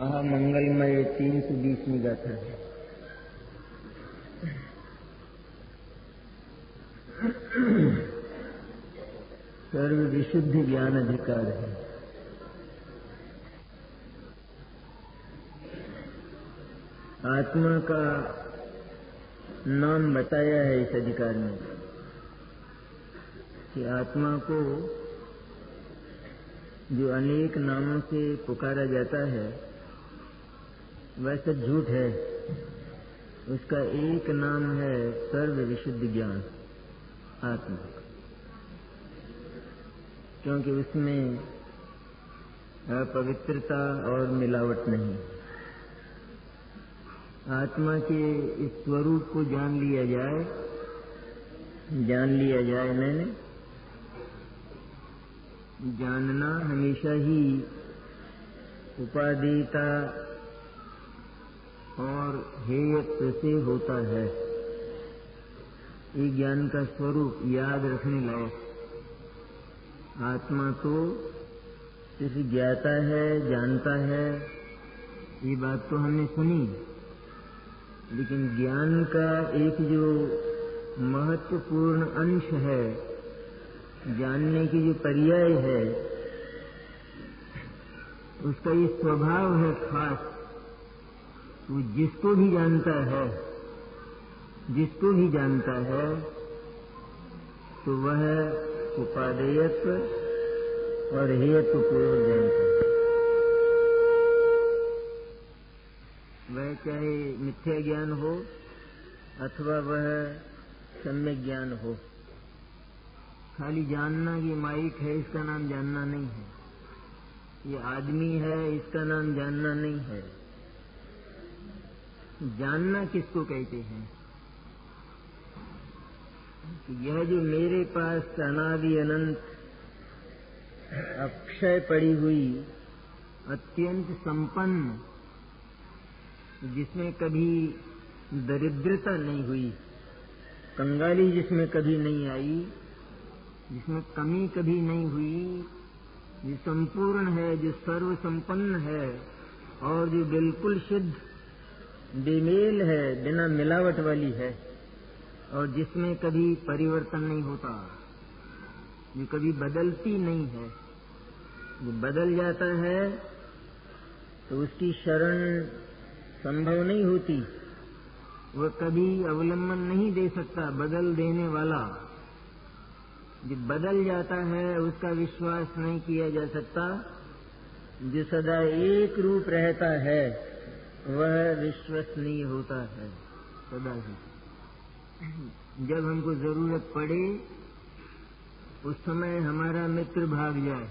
महामंगलमय 320वीं गाथा है। सर्व विशुद्ध ज्ञान अधिकार है। आत्मा का नाम बताया है इस अधिकार में कि आत्मा को जो अनेक नामों से पुकारा जाता है वह सब झूठ है। उसका एक नाम है सर्व विशुद्ध ज्ञान आत्मा, क्योंकि उसमें अपवित्रता और मिलावट नहीं। आत्मा के इस स्वरूप को जान लिया जाए मैंने जानना हमेशा ही उपादेयता और हेयत्व से होता है। ये ज्ञान का स्वरूप याद रखने लायक। आत्मा तो सिर्फ ज्ञाता है, जानता है, ये बात तो हमने सुनी, लेकिन ज्ञान का एक जो महत्वपूर्ण अंश है, जानने की जो पर्याय है, उसका ये स्वभाव है खास। वो जिसको भी जानता है तो वह उपादेयत्व और हेयत्व पूर्वक जानता है। वह चाहे मिथ्या ज्ञान हो अथवा वह सम्यक ज्ञान हो। खाली जानना ये माइक है, इसका नाम जानना नहीं है। ये आदमी है, इसका नाम जानना नहीं है। जानना किसको कहते हैं? यह जो मेरे पास अनादि अनंत अक्षय पड़ी हुई अत्यंत संपन्न, जिसमें कभी दरिद्रता नहीं हुई, कंगाली जिसमें कभी नहीं आई, जिसमें कमी कभी नहीं हुई, जो संपूर्ण है, जो सर्व संपन्न है और जो बिल्कुल शुद्ध बेमेल है, बिना मिलावट वाली है, और जिसमें कभी परिवर्तन नहीं होता, जो कभी बदलती नहीं है। जो बदल जाता है तो उसकी शरण संभव नहीं होती, वह कभी अवलंबन नहीं दे सकता बदल देने वाला। जो बदल जाता है उसका विश्वास नहीं किया जा सकता। जो सदा एक रूप रहता है वह विश्वसनीय होता है सदा ही। जब हमको जरूरत पड़े उस समय हमारा मित्र भाग जाए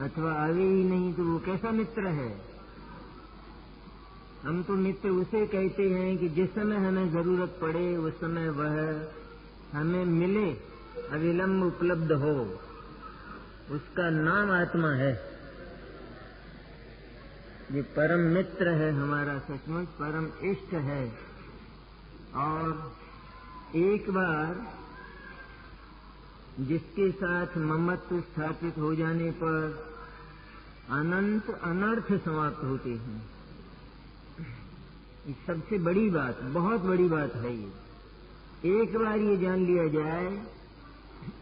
अथवा आवे ही नहीं तो वो कैसा मित्र है? हम तो मित्र उसे कहते हैं कि जिस समय हमें जरूरत पड़े उस समय वह हमें मिले, अविलंब उपलब्ध हो। उसका नाम आत्मा है। ये परम मित्र है हमारा, सचमुच परम इष्ट है। और एक बार जिसके साथ ममत्व स्थापित हो जाने पर अनंत अनर्थ समाप्त होते हैं। ये सबसे बड़ी बात, बहुत बड़ी बात है ये। एक बार ये जान लिया जाए,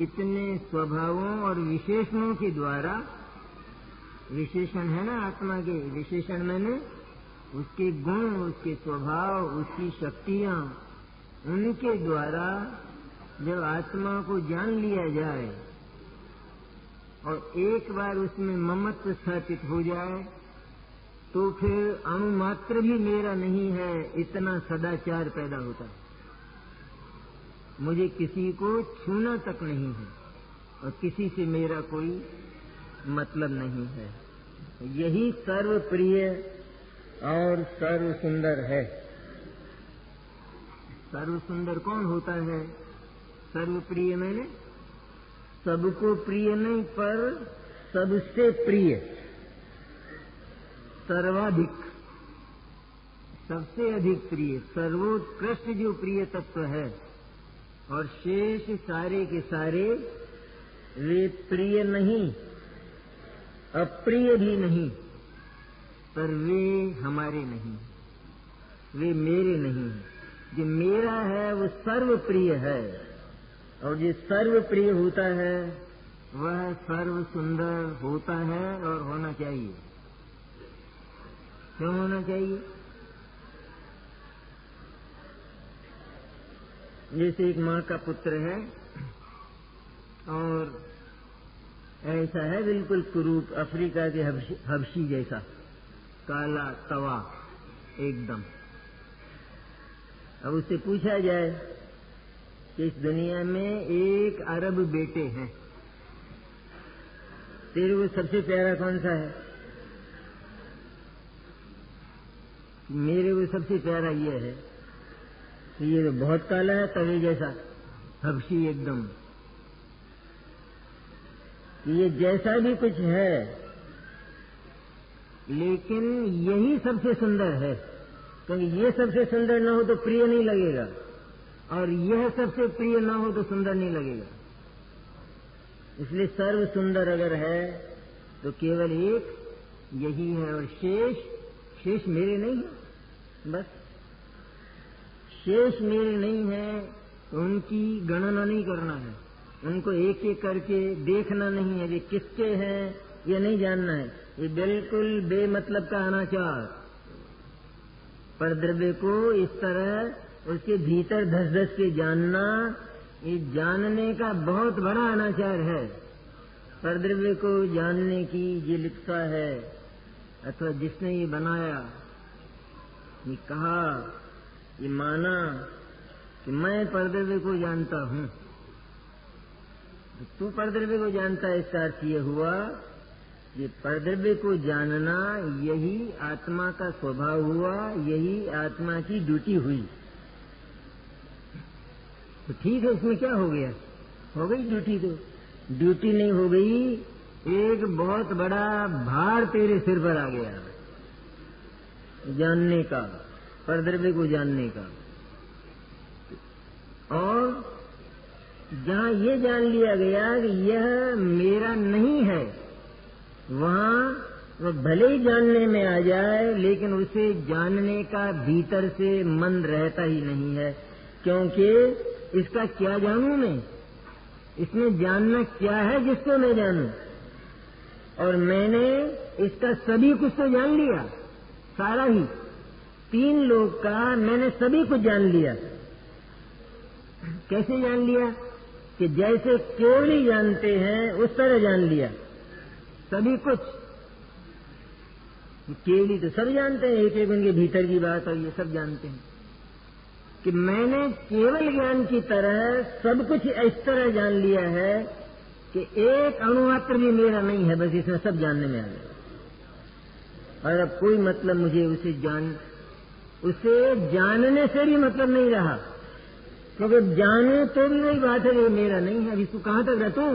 इतने स्वभावों और विशेषणों के द्वारा, विशेषण है ना आत्मा के, विशेषण मैंने उसके गुण, उसके स्वभाव, उसकी शक्तियां, उनके द्वारा जब आत्मा को जान लिया जाए और एक बार उसमें ममत्व स्थापित हो जाए तो फिर अणुमात्र भी मेरा नहीं है, इतना सदाचार पैदा होता है। मुझे किसी को छूना तक नहीं है और किसी से मेरा कोई मतलब नहीं है। यही सर्व प्रिय और सर्व सुंदर है। सर्व सुंदर कौन होता है? सर्व प्रिय मैंने सबको प्रिय नहीं, पर सबसे प्रिय, सर्वाधिक, सबसे अधिक प्रिय, सर्वोत्कृष्ट जो प्रिय तत्व है। और शेष सारे के सारे वे प्रिय नहीं, अप्रिय भी नहीं, पर वे हमारे नहीं, वे मेरे नहीं हैं। जो मेरा है वो सर्व प्रिय है, और जो सर्व प्रिय होता है वह सर्व सुंदर होता है और होना चाहिए। क्यों होना चाहिए? जैसे एक माँ का पुत्र है और ऐसा है बिल्कुल कुरूप, अफ्रीका के हबशी जैसा, काला तवा एकदम। अब उससे पूछा जाए कि इस दुनिया में 1 अरब बेटे हैं, तेरे को सबसे प्यारा कौन सा है? मेरे को सबसे प्यारा ये है। तो ये तो बहुत काला है, तवे जैसा, हबशी एकदम। ये जैसा भी कुछ है, लेकिन यही सबसे सुंदर है, क्योंकि ये सबसे सुंदर ना हो तो प्रिय नहीं लगेगा, और यह सबसे प्रिय ना हो तो सुंदर नहीं लगेगा। इसलिए सर्व सुंदर अगर है तो केवल एक यही है, और शेष मेरे नहीं है। बस शेष मेरे नहीं है तो उनकी गणना नहीं करना है, उनको एक एक करके देखना नहीं है, ये किसके हैं ये नहीं जानना है। ये बिल्कुल बेमतलब का अनाचार, परद्रव्य को इस तरह उसके भीतर धस धस के जानना, ये जानने का बहुत बड़ा अनाचार है। परद्रव्य को जानने की ये लिप्सा है, अथवा जिसने ये बनाया, ये कहा, ये माना कि मैं परद्रव्य को जानता हूँ। तू परद्रव्य को जानता है, इसका अर्थ ये हुआ ये परद्रव्य को जानना यही आत्मा का स्वभाव हुआ, यही आत्मा की ड्यूटी हुई। तो ठीक है, इसमें क्या हो गया? हो गई ड्यूटी। तो ड्यूटी नहीं हो गई, एक बहुत बड़ा भार तेरे सिर पर आ गया, जानने का, परद्रव्य को जानने का। और जहाँ ये जान लिया गया कि यह मेरा नहीं है, वहाँ वह भले ही जानने में आ जाए, लेकिन उसे जानने का भीतर से मन रहता ही नहीं है। क्योंकि इसका क्या जानूं मैं? इसमें जानना क्या है जिसको मैं जानूं? और मैंने इसका सभी कुछ तो जान लिया, सारा ही 3 लोक का मैंने सभी कुछ जान लिया। कैसे जान लिया? कि जैसे केवली जानते हैं उस तरह जान लिया सभी कुछ। केवली तो सब जानते हैं, एक एक उनके भीतर की बात, और ये सब जानते हैं कि मैंने केवल ज्ञान की तरह सब कुछ इस तरह जान लिया है कि एक अणुमात्र भी मेरा नहीं है, बस इसमें सब जानने में आ गया। और अब कोई मतलब मुझे उसे जानने से भी मतलब नहीं रहा, क्योंकि जाने तो भी वही बात है, ये मेरा नहीं है। अब इसको कहाँ तक रखूं?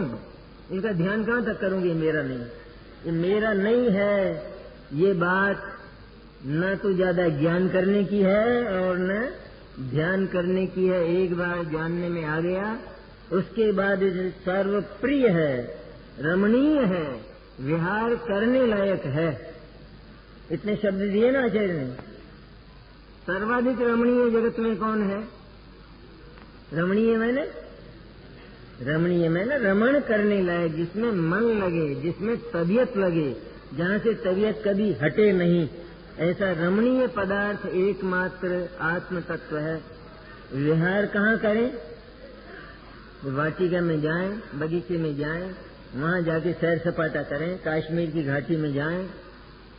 इनका ध्यान कहाँ तक करूंगी? मेरा नहीं, ये मेरा नहीं है। ये बात न तो ज्यादा ज्ञान करने की है और न ध्यान करने की है। एक बार जानने में आ गया, उसके बाद सर्वप्रिय है, रमणीय है, विहार करने लायक है। इतने शब्द दिए ना आचार्य ने। सर्वाधिक रमणीय जगत में कौन है? रमणीय मैंने रमण करने लायक, जिसमें मन लगे, जिसमें तबीयत लगे, जहाँ से तबीयत कभी हटे नहीं, ऐसा रमणीय पदार्थ एकमात्र आत्म तत्व है। विहार कहाँ करें? वाटिका में जाएं, बगीचे में जाएं, वहाँ जाके सैर सपाटा करें, कश्मीर की घाटी में जाएं,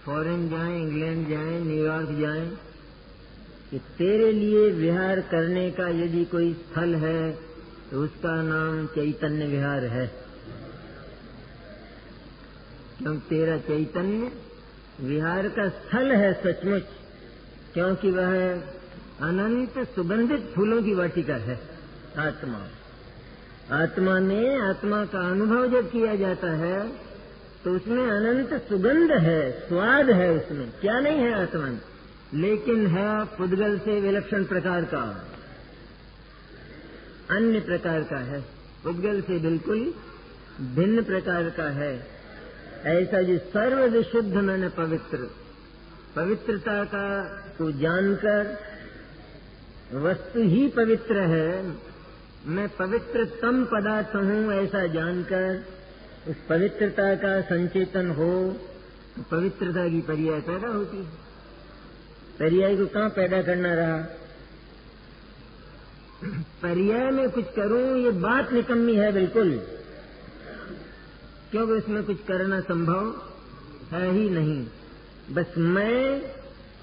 फॉरेन जाएं, इंग्लैंड जाएं, न्यूयॉर्क जाएं। कि तेरे लिए विहार करने का यदि कोई स्थल है तो उसका नाम चैतन्य विहार है। क्योंकि तेरा चैतन्य विहार का स्थल है सचमुच, क्योंकि वह अनंत सुगंधित फूलों की वाटिका है। आत्मा में आत्मा का अनुभव जब किया जाता है तो उसमें अनंत सुगंध है, स्वाद है, उसमें क्या नहीं है आत्मा में, लेकिन है पुद्गल से विलक्षण प्रकार का, अन्य प्रकार का है, पुद्गल से बिल्कुल भिन्न प्रकार का है। ऐसा जो सर्व विशुद्ध मन पवित्र, पवित्रता का को जानकर वस्तु ही पवित्र है, मैं पवित्रतम पदार्थ हूँ ऐसा जानकर उस पवित्रता का संचेतन हो तो पवित्रता की पर्याय पैदा होती है। पर्याय को कहाँ पैदा करना रहा? पर्याय में कुछ करूं ये बात निकम्मी है बिल्कुल, क्योंकि उसमें कुछ करना संभव है ही नहीं। बस मैं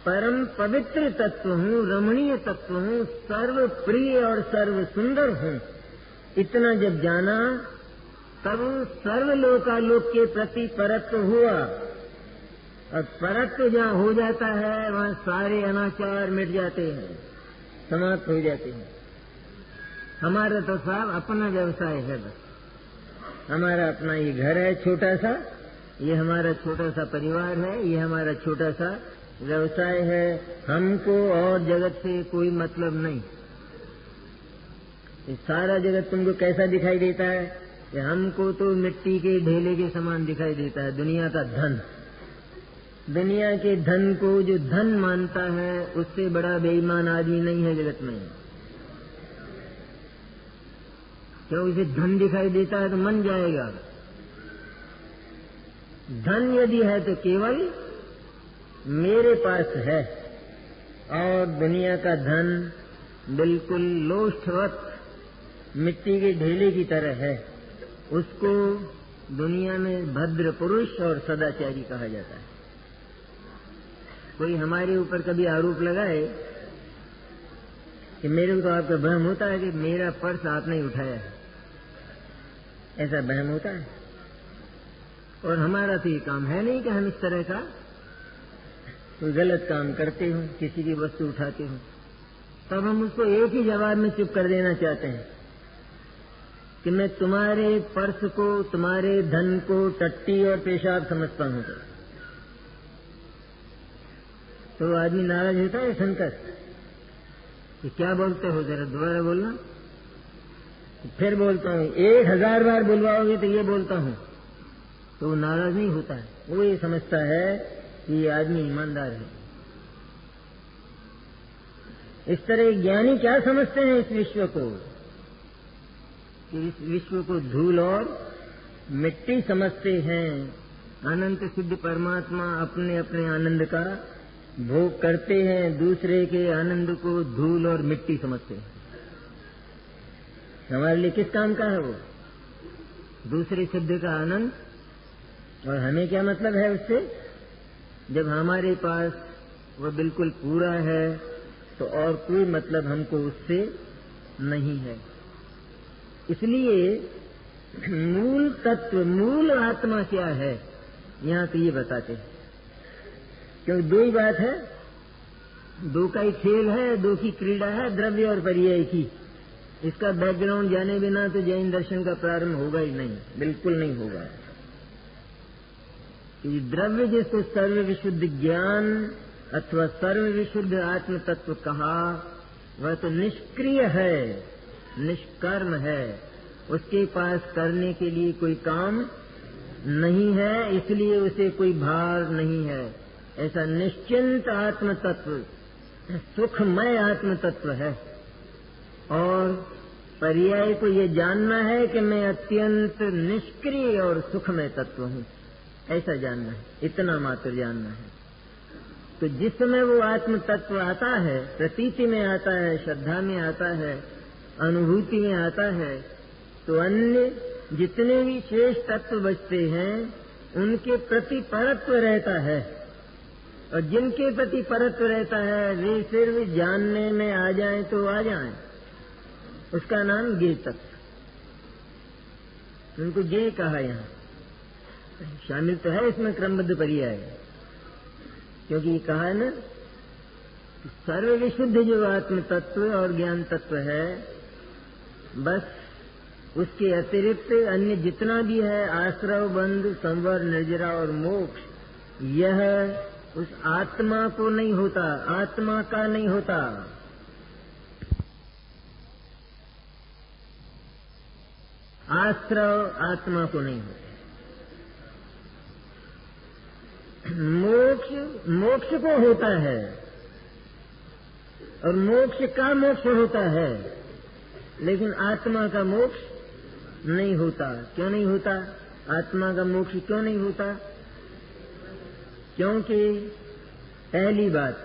परम पवित्र तत्व हूँ, रमणीय तत्व हूँ, सर्व प्रिय और सर्व सुंदर हूँ। इतना जब जाना तब सर्वलोकालोक के प्रति परत्व हुआ, और परत्व जहाँ हो जाता है वहाँ सारे अनाचार मिट जाते हैं, समाप्त हो जाते हैं। हमारा तो साहब अपना व्यवसाय है, बस हमारा अपना ये घर है छोटा सा, ये हमारा छोटा सा परिवार है, ये हमारा छोटा सा व्यवसाय है। हमको और जगत से कोई मतलब नहीं। ये सारा जगत तुमको कैसा दिखाई देता है? कि हमको तो मिट्टी के ढेले के समान दिखाई देता है। दुनिया का धन, दुनिया के धन को जो धन मानता है उससे बड़ा बेईमान आदमी नहीं है जगत में। क्यों? इसे धन दिखाई देता है तो मन जाएगा। धन यदि है तो केवल मेरे पास है, और दुनिया का धन बिल्कुल लोष्ठवत मिट्टी के ढेले की तरह है। उसको दुनिया में भद्र पुरुष और सदाचारी कहा जाता है। कोई हमारे ऊपर कभी आरोप लगाए कि मेरे को तो आपका भ्रम होता है कि मेरा पर्स आपने उठाया है, ऐसा भ्रम होता है। और हमारा तो ये काम है नहीं कि हम इस तरह का कोई गलत काम करते हो, किसी की वस्तु उठाते हो। तब हम उसको एक ही जवाब में चुप कर देना चाहते हैं कि मैं तुम्हारे पर्स को, तुम्हारे धन को टट्टी और पेशाब समझता हूँ। तो आदमी नाराज होता है सुनकर कि क्या बोलते हो, जरा दोबारा बोलना। फिर बोलता हूँ, 1000 बार बुलवाओगे तो ये बोलता हूँ, तो वो नाराज नहीं होता है। वो ये समझता है कि ये आदमी ईमानदार है। इस तरह ज्ञानी क्या समझते हैं इस विश्व को? कि इस विश्व को धूल और मिट्टी समझते हैं। अनंत सिद्ध परमात्मा अपने अपने आनंद का भोग करते हैं, दूसरे के आनंद को धूल और मिट्टी समझते हैं। हमारे लिए किस काम का है वो? दूसरे सिद्ध का आनंद। और हमें क्या मतलब है उससे? जब हमारे पास वो बिल्कुल पूरा है तो और कोई मतलब हमको उससे नहीं है। इसलिए मूल तत्व, मूल आत्मा क्या है, यहाँ तो ये बताते हैं। क्योंकि दो ही बात है, दो का ही खेल है, दो की क्रीड़ा है, द्रव्य और पर्याय की। इसका बैकग्राउंड जाने बिना तो जैन दर्शन का प्रारंभ होगा ही नहीं, बिल्कुल नहीं होगा। कि द्रव्य जिसको सर्व विशुद्ध ज्ञान अथवा सर्व विशुद्ध आत्म तत्व कहा, वह तो निष्क्रिय है, निष्कर्म है। उसके पास करने के लिए कोई काम नहीं है, इसलिए उसे कोई भार नहीं है। ऐसा निश्चिंत आत्म तत्व, सुखमय आत्म तत्व है। और पर्याय को ये जानना है कि मैं अत्यंत निष्क्रिय और सुखमय तत्व हूँ, ऐसा जानना है, इतना मात्र जानना है। तो जिस समय वो आत्म तत्व आता है, प्रतीति में आता है, श्रद्धा में आता है, अनुभूति में आता है, तो अन्य जितने भी शेष तत्व बचते हैं उनके प्रति परत्व रहता है। और जिनके प्रति परत्व रहता है वे सिर्फ जानने में आ जाएं तो आ जाएं, उसका नाम ज्ञेय तत्व। उनको ज्ञेय कहा। यहाँ शामिल तो है इसमें क्रमबद्ध पर्याय, क्योंकि ये कहा है ना, सर्व विशुद्ध जो आत्म तत्व और ज्ञान तत्व है, बस उसके अतिरिक्त अन्य जितना भी है, आश्रव, बंध, संवर, निर्जरा और मोक्ष, यह उस आत्मा को नहीं होता, आत्मा का नहीं होता। आश्रव आत्मा को नहीं होता। मोक्ष को होता है और मोक्ष का मोक्ष होता है, लेकिन आत्मा का मोक्ष नहीं होता। क्यों नहीं होता? आत्मा का मोक्ष क्यों नहीं होता? क्योंकि पहली बात,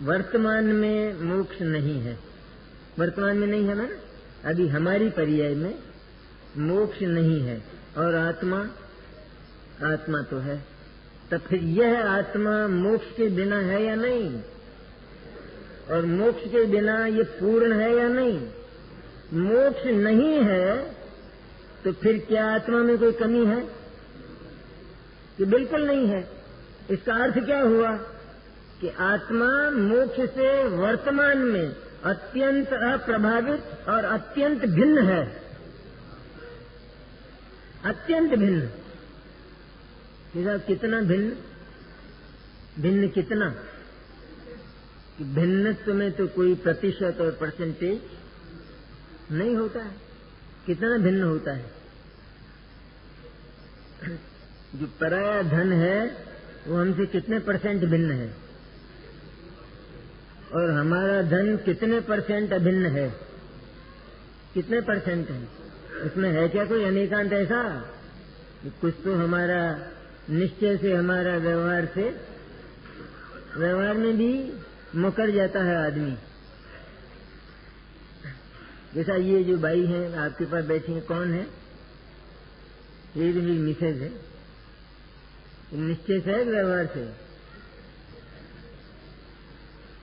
वर्तमान में मोक्ष नहीं है। वर्तमान में नहीं है ना, अभी हमारी पर्याय में मोक्ष नहीं है, और आत्मा तो है। तो फिर यह आत्मा मोक्ष के बिना है या नहीं? और मोक्ष के बिना ये पूर्ण है या नहीं? मोक्ष नहीं है तो फिर क्या आत्मा में कोई कमी है? कि बिल्कुल नहीं है। इसका अर्थ क्या हुआ कि आत्मा मोक्ष से वर्तमान में अत्यंत अप्रभावित और अत्यंत भिन्न है। अत्यंत भिन्न। कितना भिन्न? भिन्न कितना? कि भिन्नत्व में तो कोई प्रतिशत और परसेंटेज नहीं होता है। कितना भिन्न होता है? जो पराया धन है वो हमसे कितने परसेंट भिन्न है, और हमारा धन कितने परसेंट अभिन्न है? कितने परसेंट है? इसमें है क्या कोई अनेकांत ऐसा? कुछ तो हमारा निश्चय से, हमारा व्यवहार में भी मुकर जाता है आदमी। जैसा ये जो बाई हैं आपके पास बैठी हैं, कौन है? ये तो मेरी मिसेज है। निश्चय से है व्यवहार से?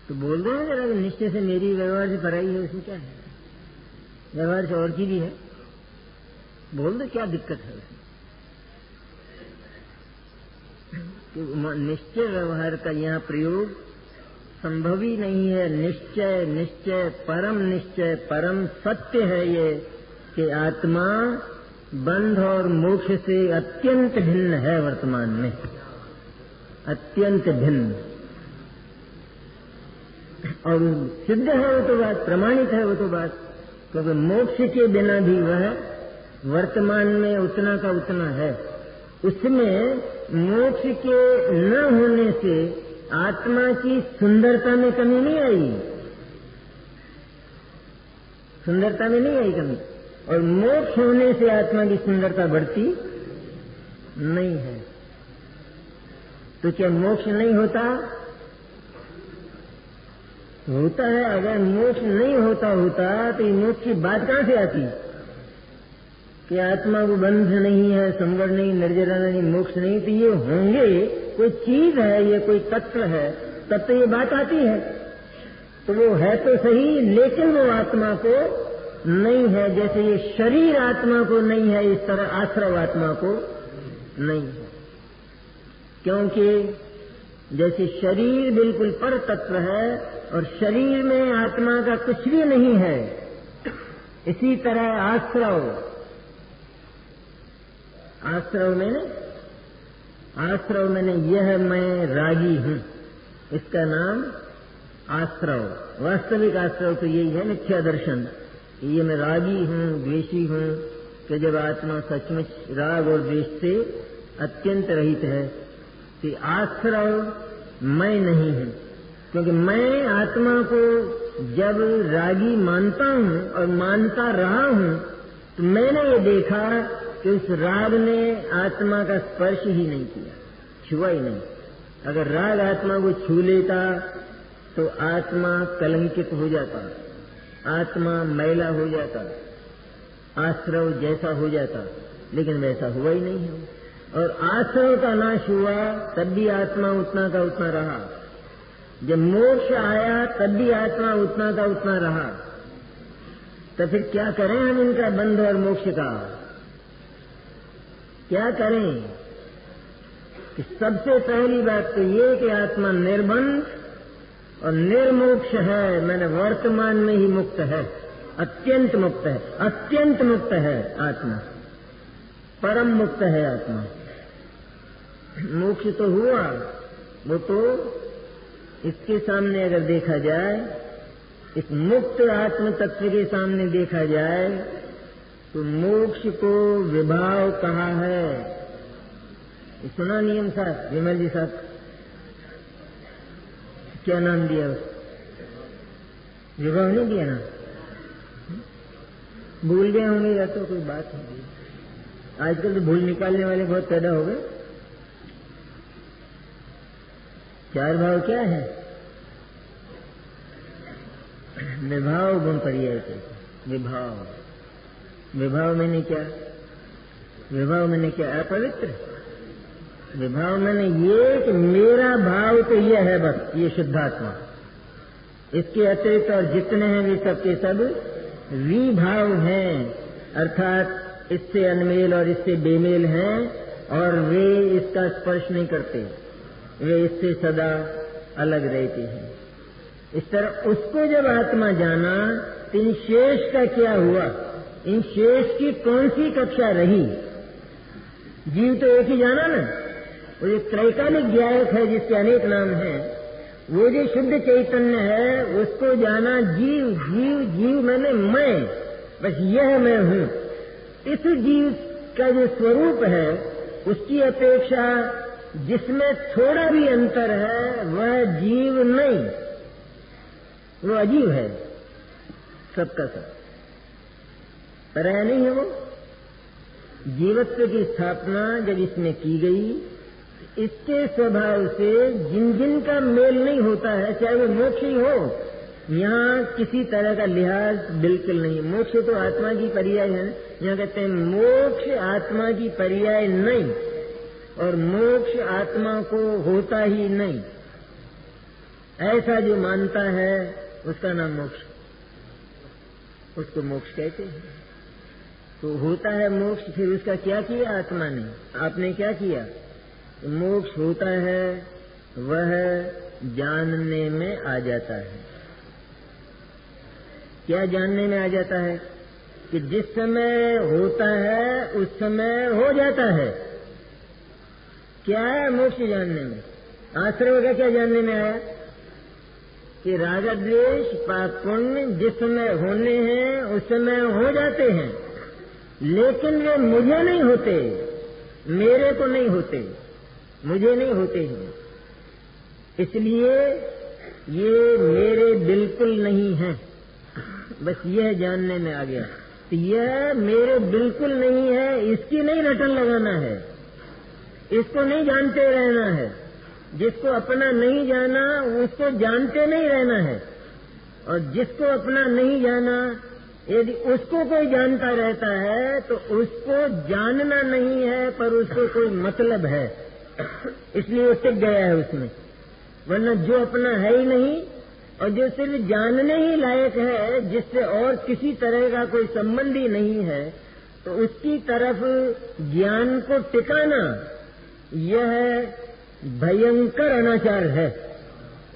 तो बोल दो ना जरा, निश्चय से मेरी व्यवहार से पराई है, उसमें क्या है? व्यवहार से और की भी है, बोल दो, क्या दिक्कत है उसमें? निश्चय व्यवहार का यहाँ प्रयोग संभव ही नहीं है। निश्चय परम सत्य है ये कि आत्मा बंध और मोक्ष से अत्यंत भिन्न है। वर्तमान में अत्यंत भिन्न, और सिद्ध है वो तो बात, प्रमाणित है वो तो बात, क्योंकि मोक्ष के बिना भी वह वर्तमान में उतना का उतना है। उसमें मोक्ष के न होने से आत्मा की सुंदरता में कमी नहीं आई। सुंदरता में नहीं आई कमी, और मोक्ष होने से आत्मा की सुंदरता बढ़ती नहीं है। तो क्या मोक्ष नहीं होता? होता है। अगर मोक्ष नहीं होता तो ये मोक्ष की बात कहां से आती कि आत्मा को बंध नहीं है, संवर नहीं, निर्जरा नहीं, मोक्ष नहीं? तो ये होंगे, कोई चीज है, ये कोई तत्व है, तब तो ये बात आती है। तो वो है तो सही, लेकिन वो आत्मा को नहीं है। जैसे ये शरीर आत्मा को नहीं है, इस तरह आश्रव आत्मा को नहीं है। क्योंकि जैसे शरीर बिल्कुल पर तत्व है और शरीर में आत्मा का कुछ भी नहीं है, इसी तरह आश्रव मैंने यह मैं रागी हूं, इसका नाम आश्रव। वास्तविक आश्रव तो यही है, मिथ्या दर्शन। ये मैं रागी हूं, द्वेषी हूं, कि जब आत्मा सचमुच राग और द्वेष से अत्यंत रहित है, तो आश्रव मैं नहीं हूं। क्योंकि मैं आत्मा को जब रागी मानता हूं और मानता रहा हूं, तो मैंने ये देखा कि उस राग ने आत्मा का स्पर्श ही नहीं किया, छुआ ही नहीं। अगर राग आत्मा को छू लेता तो आत्मा कलंकित हो जाता, आत्मा मैला हो जाता, आश्रव जैसा हो जाता, लेकिन वैसा हुआ ही नहीं है। और आश्रव का नाश हुआ तब भी आत्मा उतना का उतना रहा। जब मोक्ष आया तब भी आत्मा उतना का उतना रहा। तो फिर क्या करें हम इनका बंध और मोक्ष का? क्या करें? कि सबसे पहली बात तो ये कि आत्मा निर्बंध और निर्मोक्ष है, मैंने वर्तमान में ही मुक्त है, अत्यंत मुक्त है, अत्यंत मुक्त है आत्मा, परम मुक्त है आत्मा। मोक्ष तो हुआ, वो तो इसके सामने अगर देखा जाए, इस मुक्त आत्म तत्व के सामने देखा जाए, तो मोक्ष को विभाव कहा है। सुना नियम साहब, विमल जी साहब, क्या नाम दिया? विभव नहीं दिया ना? भूल गए होंगे या तो कोई बात होगी। आजकल तो भूल निकालने वाले बहुत पैदा हो गए। 4 भाव क्या है? विभाव गुण पर्याय के। विभाव, विभाव मैंने क्या? विभाव मैंने क्या? अपवित्र। विभाव मैंने ये कि मेरा भाव तो ये है बस, ये शुद्धात्मा। इसके अतिरिक्त और जितने हैं वे सबके सब विभाव हैं, अर्थात इससे अनमेल और इससे बेमेल हैं, और वे इसका स्पर्श नहीं करते, वे इससे सदा अलग रहते हैं। इस तरह उसको जब आत्मा जाना तो इन शेष का क्या हुआ? इन शेष की कौन सी कक्षा रही? जीव तो एक ही जाना ना, वो जो त्रैकालिक ज्ञायक है जिसके अनेक नाम हैं, वो जो शुद्ध चैतन्य है उसको जाना। जीव जीव जीव मैंने मैं, बस यह मैं हूँ। इस जीव का जो स्वरूप है उसकी अपेक्षा जिसमें थोड़ा भी अंतर है वह जीव नहीं, वो अजीव है, सबका सब पराया नहीं है। वो जीवत्व की स्थापना जब इसमें की गई, इसके स्वभाव से जिन जिन का मेल नहीं होता है, चाहे वो मोक्ष ही हो, यहाँ किसी तरह का लिहाज बिल्कुल नहीं। मोक्ष तो आत्मा की पर्याय है, यहाँ कहते हैं मोक्ष आत्मा की पर्याय नहीं, और मोक्ष आत्मा को होता ही नहीं। ऐसा जो मानता है उसका नाम मोक्ष, उसको मोक्ष कहते हैं। तो होता है मोक्ष, फिर उसका क्या किया आत्मा ने? आपने क्या किया? मोक्ष होता है वह जानने में आ जाता है। क्या जानने में आ जाता है? कि जिस समय होता है उस समय हो जाता है। क्या है मोक्ष जानने में? आश्रय का क्या जानने में आया? कि राग द्वेष पाप पुण्य जिस समय होने हैं उस समय हो जाते हैं, लेकिन वे मुझे नहीं होते, मेरे को नहीं होते, मुझे नहीं होते हैं। इसलिए ये मेरे बिल्कुल नहीं है, बस यह जानने में आ गया। तो यह मेरे बिल्कुल नहीं है, इसकी नहीं रटन लगाना है, इसको नहीं जानते रहना है। जिसको अपना नहीं जाना उसको जानते नहीं रहना है, और जिसको अपना नहीं जाना यदि उसको कोई जानता रहता है तो उसको जानना नहीं है, पर उसको कोई मतलब है, इसलिए वो टिक गया है उसमें। वरना जो अपना है ही नहीं और जो सिर्फ जानने ही लायक है, जिससे और किसी तरह का कोई संबंध ही नहीं है, तो उसकी तरफ ज्ञान को टिकाना यह भयंकर अनाचार है।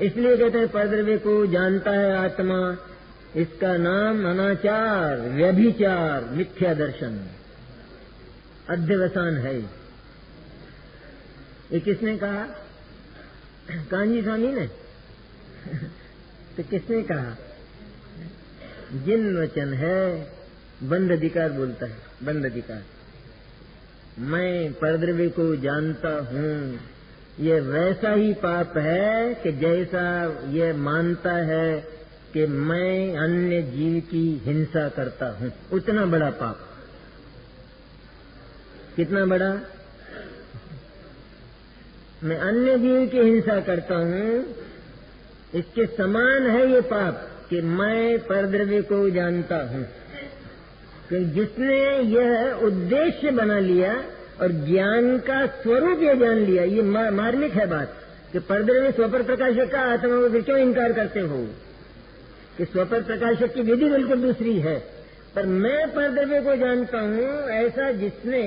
इसलिए कहते हैं परद्रव्य को जानता है आत्मा, इसका नाम अनाचार, व्यभिचार, मिथ्या दर्शन, अध्यवसान है। ये किसने कहा? कांजी स्वामी ने। तो किसने कहा? जिन वचन है बंद अधिकार बोलता है, बंद अधिकार। मैं परद्रव्य को जानता हूँ, ये वैसा ही पाप है कि जैसा ये मानता है कि मैं अन्य जीव की हिंसा करता हूँ, उतना बड़ा पाप। कितना बड़ा? मैं अन्य जीव की हिंसा करता हूँ, इसके समान है ये पाप कि मैं परद्रव्य को जानता हूँ। कि जिसने यह उद्देश्य बना लिया और ज्ञान का स्वरूप ये जान लिया, ये मार्मिक है बात कि परद्रव्य स्वपर प्रकाशक का, आत्मा को फिर क्यों इनकार करते हो? कि स्वपर प्रकाशक की विधि बिल्कुल दूसरी है, पर मैं परद्रव्य को जानता हूँ ऐसा जिसने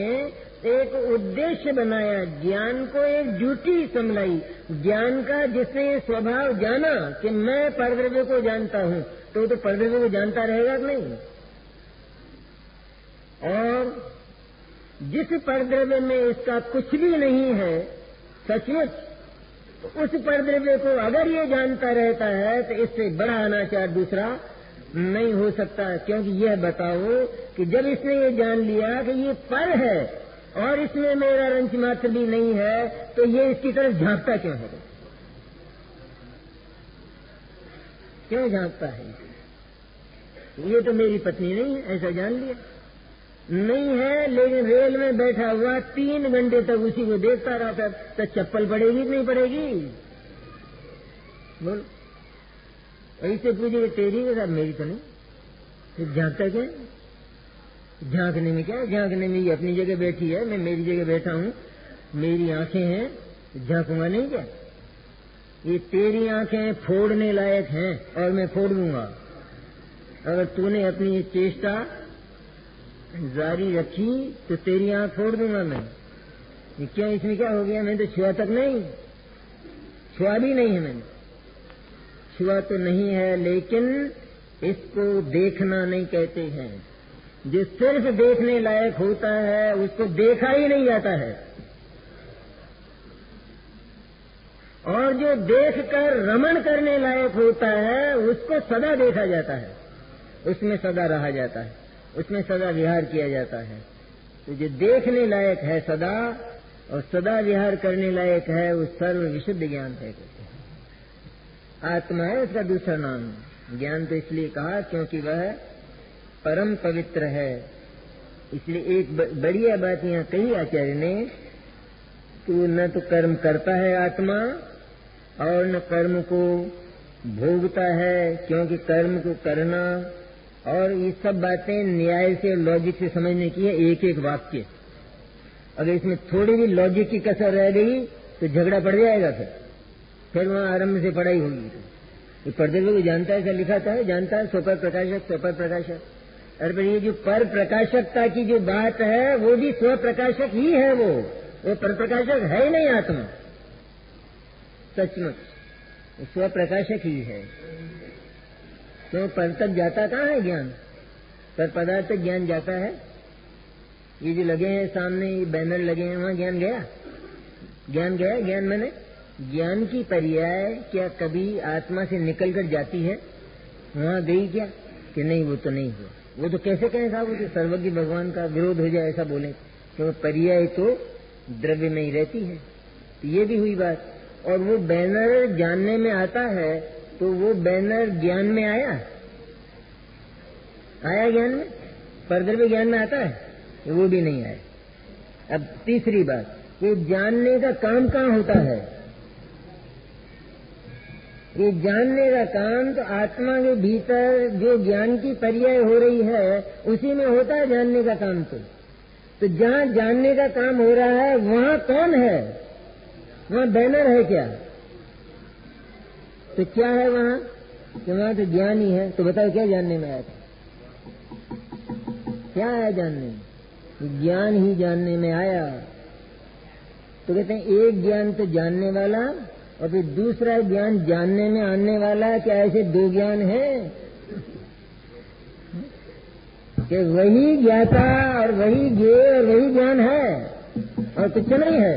एक उद्देश्य बनाया, ज्ञान को एक ड्यूटी समझाई, ज्ञान का जिसने ये स्वभाव जाना कि मैं परद्रव्य को जानता हूँ, तो परद्रव्य को जानता रहेगा कि नहीं? और जिस परद्रव्य में इसका कुछ भी नहीं है सचमुच, तो उस परद्रव्य को अगर ये जानता रहता है तो इससे बड़ा अनाचार दूसरा नहीं हो सकता। क्योंकि यह बताओ कि जब इसने ये जान लिया कि ये पर है और इसमें मेरा रंच मात्र भी नहीं है, तो ये इसकी तरफ झांकता क्यों है? क्यों झांकता है? ये तो मेरी पत्नी नहीं है, ऐसा जान लिया। नहीं है, लेकिन रेल में बैठा हुआ 3 घंटे तक उसी को देखता रहता, तो चप्पल पड़ेगी कि नहीं पड़ेगी? बोल, ऐसे पूछे तेरी के साथ मेरी तो नहीं, फिर झांकता क्या? झांकने में क्या? झांकने में ये अपनी जगह बैठी है, मैं मेरी जगह बैठा हूं, मेरी आंखें हैं, झांकूंगा नहीं क्या? ये तेरी आंखें फोड़ने लायक हैं और मैं फोड़ दूंगा। अगर तूने अपनी चेष्टा जारी रखी तो तेरी आंख फोड़ दूंगा मैं। ये क्या, इसमें क्या हो गया? मैं तो छुआ तक नहीं, छुआ भी नहीं है मैंने, छुआ तो नहीं है, लेकिन इसको देखना नहीं कहते हैं। जो सिर्फ देखने लायक होता है उसको देखा ही नहीं जाता है, और जो देखकर रमण करने लायक होता है उसको सदा देखा जाता है, उसमें सदा रहा जाता है, उसमें सदा विहार किया जाता है। तो जो देखने लायक है सदा और सदा विहार करने लायक है, वो सर्व विशुद्ध ज्ञान है। आत्मा है उसका दूसरा नाम। ज्ञान तो इसलिए कहा क्योंकि वह परम पवित्र है। इसलिए एक बढ़िया बात यहाँ कही आचार्य ने कि न तो कर्म करता है आत्मा और न कर्म को भोगता है, क्योंकि कर्म को करना और ये सब बातें न्याय से लॉजिक से समझने की है। एक एक वाक्य, अगर इसमें थोड़ी भी लॉजिक की कसर रह गई तो झगड़ा पड़ जाएगा, फिर वहां आरंभ से पढ़ाई होगी। ये पर्दे को जानता है, क्या लिखा था, जानता है, स्वपर प्रकाशक, स्वपर प्रकाशक। अरे पर ये जो पर प्रकाशकता की जो बात है वो भी स्व प्रकाशक ही है, वो पर प्रकाशक है ही नहीं आत्मा, सचमुच स्व प्रकाशक ही है। क्यों पर तक जाता कहाँ है ज्ञान? पर पदार्थ तक ज्ञान जाता है। ये जो लगे हैं सामने, ये बैनर लगे हैं, वहां ज्ञान गया? ज्ञान गया? ज्ञान मैंने ज्ञान की पर्याय क्या कभी आत्मा से निकल कर जाती है? वहां गई क्या? कि नहीं, वो तो नहीं हुआ। वो तो कैसे कहें साहब, वो तो सर्वज्ञ भगवान का विरोध हो जाए ऐसा बोले, क्यों पर्याय तो द्रव्य में ही रहती है। तो ये भी हुई बात। और वो बैनर जानने में आता है, तो वो बैनर ज्ञान में आया ज्ञान में? परद्रव्य ज्ञान में आता है? वो भी नहीं आया। अब तीसरी बात, ये जानने का काम कहाँ होता है? ये जानने का काम तो आत्मा के भीतर जो ज्ञान की पर्याय हो रही है उसी में होता है जानने का काम। तो जहाँ जानने का काम हो रहा है वहाँ कौन है? वहाँ बैनर है क्या? तो क्या है वहाँ? कि वहाँ तो ज्ञान ही है। तो बताओ क्या जानने में आया था? क्या आया जानने में? ज्ञान ही जानने में आया। तो कहते हैं एक ज्ञान तो जानने वाला और फिर दूसरा ज्ञान जानने में आने वाला। क्या ऐसे दो ज्ञान है? कि वही ज्ञाता और वही ज्ञेय और वही ज्ञान है और कुछ नहीं है।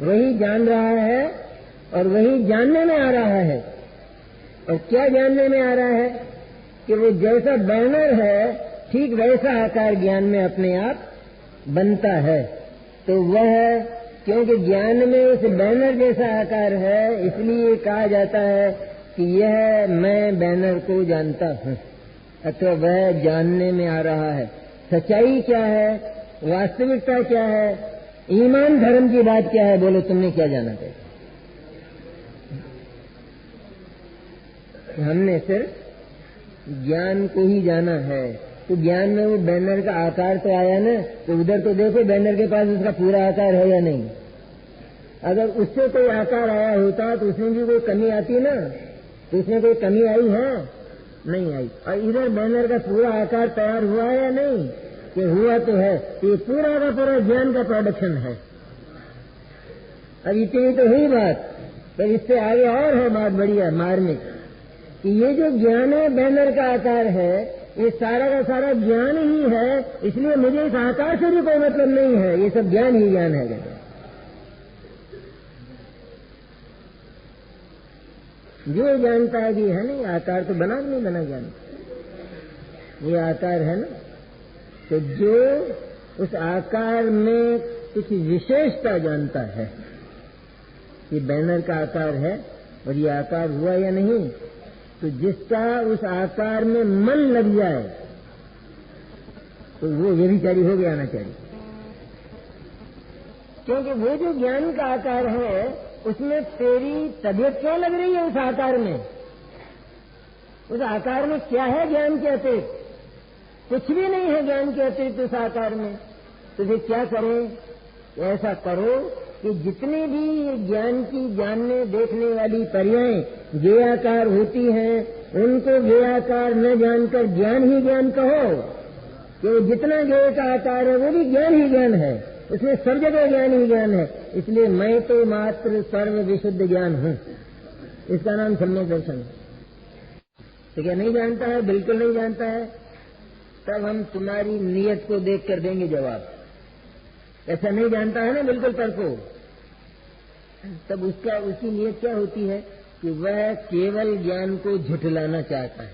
वही जान रहा है और वही जानने में आ रहा है। और क्या जानने में आ रहा है? कि वो जैसा बैनर है ठीक वैसा आकार ज्ञान में अपने आप बनता है। तो वह क्योंकि ज्ञान में उस बैनर जैसा आकार है, इसलिए कहा जाता है कि यह मैं बैनर को जानता हूँ, अथवा वह जानने में आ रहा है। सच्चाई क्या है? वास्तविकता क्या है? ईमान धर्म की बात क्या है? बोलो, तुमने क्या जाना था? हमने सिर्फ ज्ञान को ही जाना है। तो ज्ञान में वो बैनर का आकार तो आया ना, तो उधर तो देखो बैनर के पास उसका पूरा आकार है या नहीं। अगर उससे कोई आकार आया होता तो उसमें भी कोई कमी आती ना, तो उसमें कोई कमी आई है? नहीं आई। और इधर बैनर का पूरा आकार तैयार हुआ है या नहीं? कि हुआ तो है। ये पूरा का पूरा ज्ञान का प्रोडक्शन है। अब इतनी तो हुई बात, तो इससे आगे और है बात बढ़िया मार्मिक, कि ये जो ज्ञान है बैनर का आकार है, ये सारा का सारा ज्ञान ही है। इसलिए मुझे इस आकार से भी कोई मतलब नहीं है, ये सब ज्ञान ही ज्ञान है। जो जानता है कि है नहीं, आकार तो बना नहीं बना ज्ञान, ये आकार है ना। तो जो उस आकार में कुछ विशेषता जानता है कि बैनर का आकार है और ये आकार हुआ या नहीं, तो जिसका उस आकार में मन लग जाए तो वो व्यभिचारी हो गया अनाचारी। क्योंकि वो जो ज्ञान का आकार है उसमें तेरी तबीयत क्यों लग रही है? उस आकार में, उस आकार में क्या है ज्ञान के अतिरिक्त? कुछ भी नहीं है ज्ञान के अतिरिक्त उस आकार में। तो फिर क्या करें? ऐसा करो कि जितनी भी ज्ञान की जानने देखने वाली पर्यायें ज्ञेयाकार होती हैं उनको ज्ञेयाकार न जानकर ज्ञान ही ज्ञान कहो, कि जितना ज्ञेय का आकार है वो भी ज्ञान ही ज्ञान है, उसमें सब जगह ज्ञान ही ज्ञान है। इसलिए मैं तो मात्र सर्व विशुद्ध ज्ञान हूं। इसका नाम सम्यक दर्शन है। तो क्या नहीं जानता है? बिल्कुल नहीं जानता है। तब हम तुम्हारी नीयत को देख कर देंगे जवाब। ऐसा नहीं जानता है ना बिल्कुल पर को, तब उसकी नीयत क्या होती है कि वह केवल ज्ञान को झुठलाना चाहता है।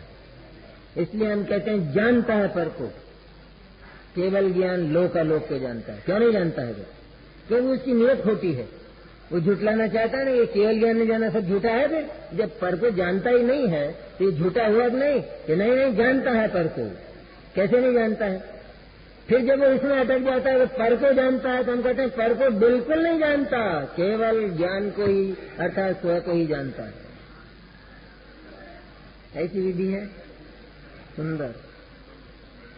इसलिए हम कहते हैं जानता है पर को, केवल ज्ञान लोकालोक को जानता है। क्यों नहीं जानता है वो? क्योंकि उसकी नीयत खोटी है। वो झुठलाना चाहता है ना, ये केवल ज्ञान नहीं जाना सब झूठा है। फिर जब पर को जानता ही नहीं है तो ये झूठा हुआ कि नहीं? कि नहीं जानता है पर को। कैसे नहीं जानता है? फिर जब वो इसमें अटक जाता है, वो पर को जानता है, तो हम कहते हैं पर को बिल्कुल नहीं जानता, केवल ज्ञान को ही अर्थात स्व को ही जानता है। ऐसी विधि है सुंदर।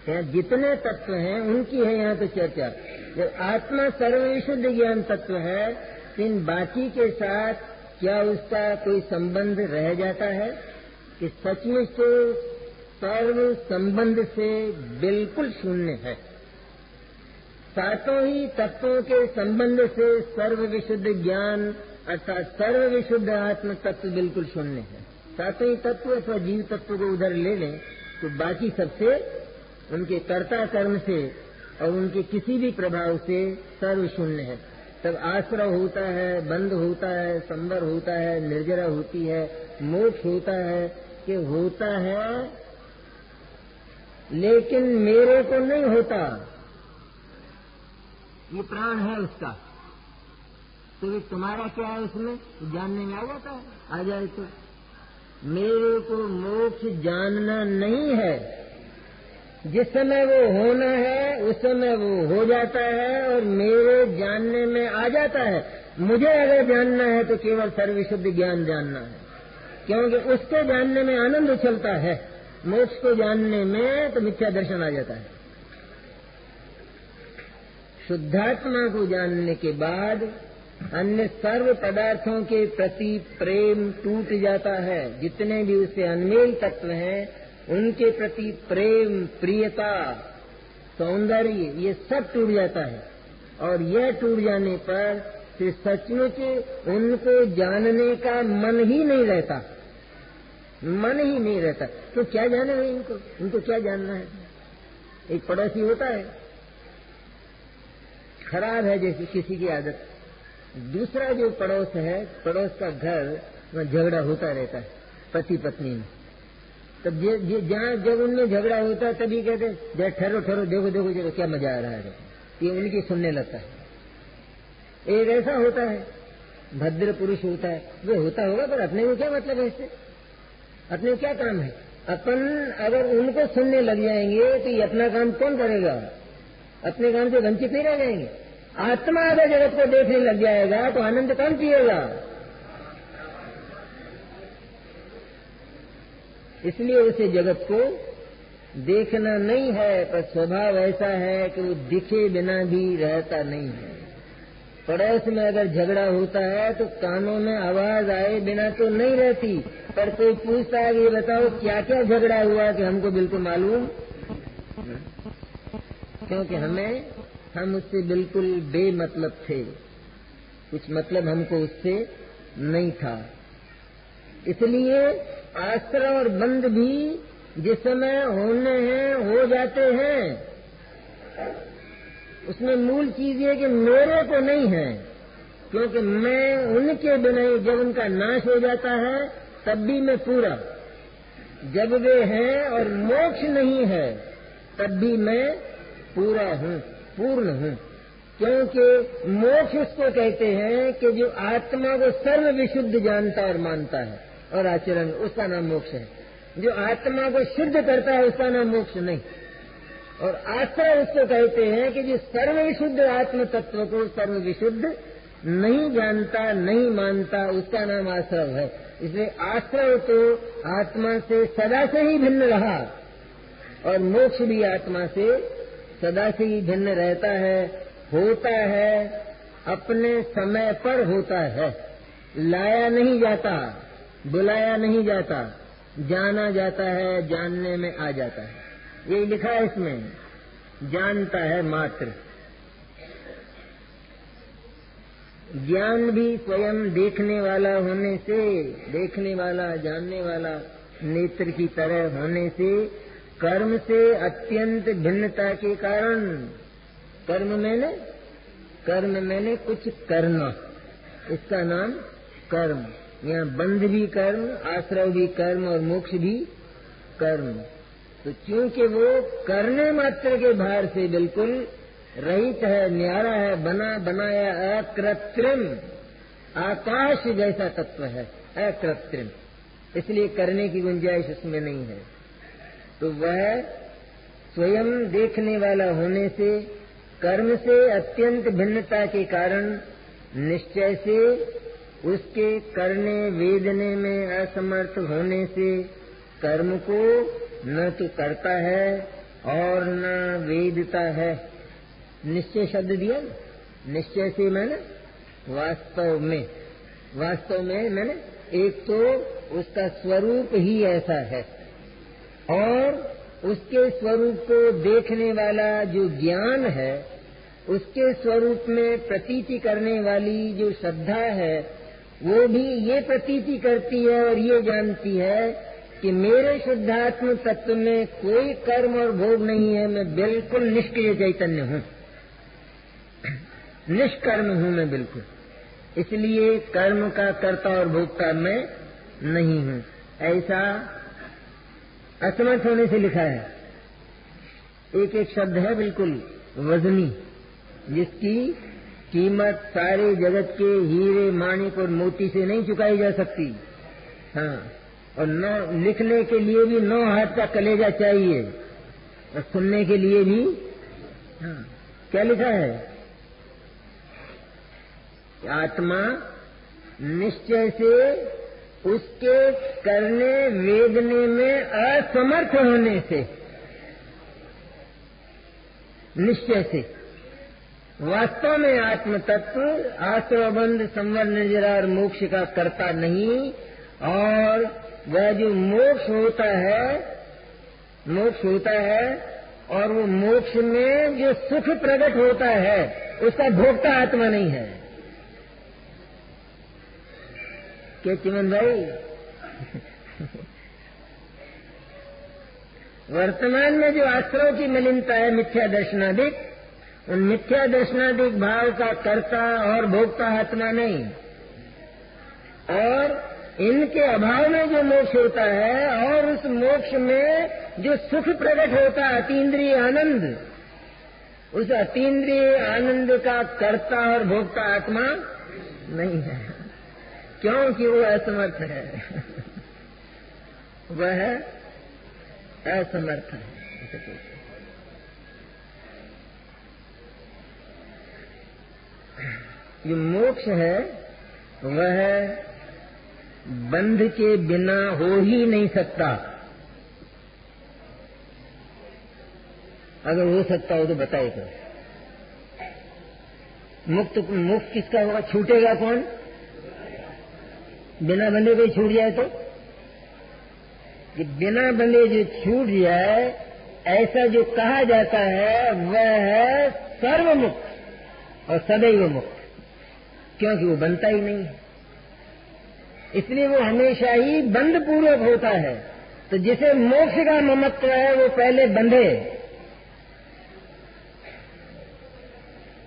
यहाँ जितने तत्व हैं उनकी है यहाँ तो चर्चा। जब आत्मा सर्वविशुद्ध ज्ञान तत्व है, इन बाकी के साथ क्या उसका कोई संबंध रह जाता है? कि सचमुच तो सर्व संबंध से बिल्कुल शून्य है। सातों ही तत्वों के संबंध से सर्व विशुद्ध ज्ञान अर्थात सर्व विशुद्ध आत्म तत्व बिल्कुल शून्य है। सातों ही तत्व अथवा जीव तत्व को उधर ले लें तो बाकी सबसे, उनके कर्ता कर्म से और उनके किसी भी प्रभाव से सर्व शून्य है। तब आश्रय होता है, बंध होता है, संबर होता है, निर्जरा होती है, मोक्ष होता है, कि होता है लेकिन मेरे को नहीं होता। ये प्राण है उसका, तो ये तुम्हारा क्या है उसमें जानने में आ जाता है। आ जाए तो मेरे को मोक्ष जानना नहीं है। जिस समय वो होना है उस समय वो हो जाता है और मेरे जानने में आ जाता है। मुझे अगर जानना है तो केवल सर्वशुद्ध ज्ञान जानना है, क्योंकि उसको जानने में आनंद उछलता है। मोक्ष को जानने में तो मिथ्या दर्शन आ जाता है। शुद्धात्मा को जानने के बाद अन्य सर्व पदार्थों के प्रति प्रेम टूट जाता है। जितने भी उससे अनमेल तत्व हैं उनके प्रति प्रेम, प्रियता, सौंदर्य ये सब टूट जाता है। और यह टूट जाने पर फिर सचमुच उनको जानने का मन ही नहीं रहता, मन ही नहीं रहता। तो क्या जाने है इनको क्या जानना है? एक पड़ोसी होता है, खराब है जैसे किसी की आदत, दूसरा जो पड़ोस है, पड़ोस का घर, वहाँ झगड़ा होता रहता है पति पत्नी में। तब जहाँ जब उनमें झगड़ा होता है तभी कहते हैं ठहरो ठहरो, देखो देखो देखो क्या मजा आ रहा है, ये उनकी सुनने लगता है। एक ऐसा होता है भद्र पुरुष होता है, वो होता होगा पर अपने को क्या मतलब है इससे? अपने क्या काम है? अपन अगर उनको सुनने लग जाएंगे तो ये अपना काम कौन करेगा? अपने काम से वंचित नहीं रह जाएंगे। आत्मा अगर जगत को देखने लग जाएगा तो आनंद कौन पिएगा? इसलिए उसे जगत को देखना नहीं है, पर स्वभाव ऐसा है कि वो दिखे बिना भी रहता नहीं है। पड़ोस में अगर झगड़ा होता है तो कानों में आवाज आए बिना तो नहीं रहती, पर कोई पूछता है ये बताओ क्या क्या झगड़ा हुआ कि हमको बिल्कुल मालूम, क्योंकि हम उससे बिल्कुल बेमतलब थे, कुछ मतलब हमको उससे नहीं था। इसलिए आश्रय और बंध भी जिस समय होने हैं हो जाते हैं, उसमें मूल चीज ये कि मेरे को नहीं है, क्योंकि मैं उनके बिना ही, जब उनका नाश हो जाता है तब भी मैं पूरा, जब वे हैं और मोक्ष नहीं है तब भी मैं पूरा हूँ। पूर्ण हूँ। क्योंकि मोक्ष उसको कहते हैं कि जो आत्मा को सर्व विशुद्ध जानता और मानता है और आचरण, उसका नाम मोक्ष है। जो आत्मा को शुद्ध करता है उसका नाम मोक्ष नहीं। और आश्रय उसको कहते हैं कि जो सर्व विशुद्ध आत्म तत्व को सर्व विशुद्ध नहीं जानता, नहीं मानता, उसका नाम आश्रय है। इसलिए आश्रय तो आत्मा से सदा से ही भिन्न रहा और मोक्ष भी आत्मा से सदा से ही भिन्न रहता है, होता है, अपने समय पर होता है। लाया नहीं जाता, बुलाया नहीं जाता, जाना जाता है, जानने में आ जाता है। यही लिखा है इसमें, जानता है मात्र। ज्ञान भी स्वयं देखने वाला होने से, देखने वाला, जानने वाला नेत्र की तरह होने से, कर्म से अत्यंत भिन्नता के कारण, कर्म मैंने कुछ करना, इसका नाम कर्म। यहाँ बंध भी कर्म, आश्रय भी कर्म और मोक्ष भी कर्म। तो क्योंकि वो करने मात्र के भार से बिल्कुल रहित है, न्यारा है, बना बनाया अकृत्रिम, आकाश जैसा तत्व है, अकृत्रिम, इसलिए करने की गुंजाइश उसमें नहीं है। तो वह स्वयं देखने वाला होने से, कर्म से अत्यंत भिन्नता के कारण, निश्चय से, उसके करने वेदने में असमर्थ होने से, कर्म को न तो करता है और न वेदता है। निश्चय शब्द दिया, निश्चय से मैंने वास्तव में मैंने एक तो उसका स्वरूप ही ऐसा है और उसके स्वरूप को देखने वाला जो ज्ञान है, उसके स्वरूप में प्रतीति करने वाली जो श्रद्धा है, वो भी ये प्रतीति करती है और ये जानती है कि मेरे शुद्धात्म तत्व में कोई कर्म और भोग नहीं है, मैं बिल्कुल निष्क्रिय चैतन्य हूँ, निष्कर्म हूँ मैं बिल्कुल। इसलिए कर्म का कर्ता और भोक्ता मैं नहीं हूँ, ऐसा असमर्थ होने से लिखा है। एक एक शब्द है बिल्कुल वजनी, जिसकी कीमत सारे जगत के हीरे माणिक और मोती से नहीं चुकाई जा सकती। हाँ, और न लिखने के लिए भी 9 हाथ का कलेजा चाहिए और सुनने के लिए भी। हाँ, क्या लिखा है? आत्मा निश्चय से उसके करने वेदने में असमर्थ होने से, निश्चय से, वास्तव में आत्म तत्व आश्रवबंध संवर निर्जरा और मोक्ष का कर्ता नहीं। और वह जो मोक्ष होता है और वो मोक्ष में जो सुख प्रकट होता है, उसका भोक्ता आत्मा नहीं है। क्या चिमन भाई? वर्तमान में जो आश्रय की मलिनता है, मिथ्या दर्शनादिक, उन मिथ्या दर्शनादिक भाव का कर्ता और भोक्ता आत्मा नहीं। और इनके अभाव में जो मोक्ष होता है और उस मोक्ष में जो सुख प्रकट होता है, अतीन्द्रिय आनंद, उस अतीन्द्रिय आनंद का कर्ता और भोक्ता आत्मा नहीं है, क्योंकि वो असमर्थ है। वह असमर्थ है। जो मोक्ष है वह बंध के बिना हो ही नहीं सकता। अगर हो सकता हो तो बताए तो। मुक्त किसका होगा? छूटेगा कौन? बिना बंधे कोई छूट जाए तो? कि बिना बंधे जो छूट जाए, ऐसा जो कहा जाता है वह है सर्वमुक्त और सदैव मुक्त, क्योंकि वो बनता ही नहीं है, इसलिए वो हमेशा ही बंध पूर्वक होता है। तो जिसे मोक्ष का ममत्व है वो पहले बंधे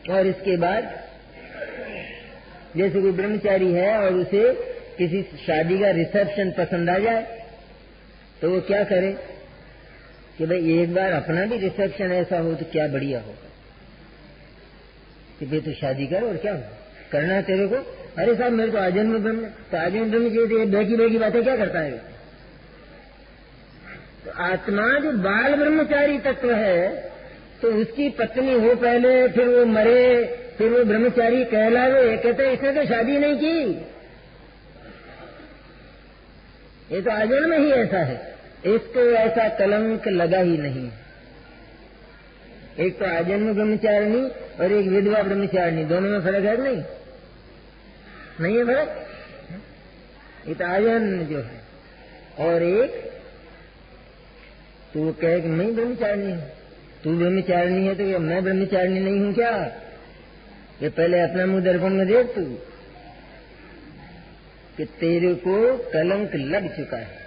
और इसके बाद, जैसे कोई ब्रह्मचारी है और उसे किसी शादी का रिसेप्शन पसंद आ जाए तो वो क्या करे कि भाई एक बार अपना भी रिसेप्शन ऐसा हो तो क्या बढ़िया होगा। कि बे तू शादी कर और क्या करना है तेरे को। अरे साहब मेरे को आजन्म ब्रह्म, तो आजन्म ब्रह्म की बेकी बातें क्या करता है। तो आत्मा जो बाल ब्रह्मचारी तत्व है, तो उसकी पत्नी हो पहले, फिर वो मरे, फिर वो ब्रह्मचारी कहलावे, कहते इसने तो शादी नहीं की, ये तो आजन्म ही ऐसा है, इसको ऐसा कलंक लगा ही नहीं। एक तो आजन्म ब्रह्मचारिणी और एक विधवा ब्रह्मचारिणी, दोनों में फर्क है नहीं? नहीं है फर्क? ये तो आजन्म जो है, और एक तो वो कहे कि मैं ब्रह्मचारिणी हूँ। तू ब्रह्मचारिणी है तो क्या मैं ब्रह्मचारिणी नहीं हूँ क्या? ये पहले अपना मुंह दर्पण में देख तू कि तेरे को कलंक लग चुका है।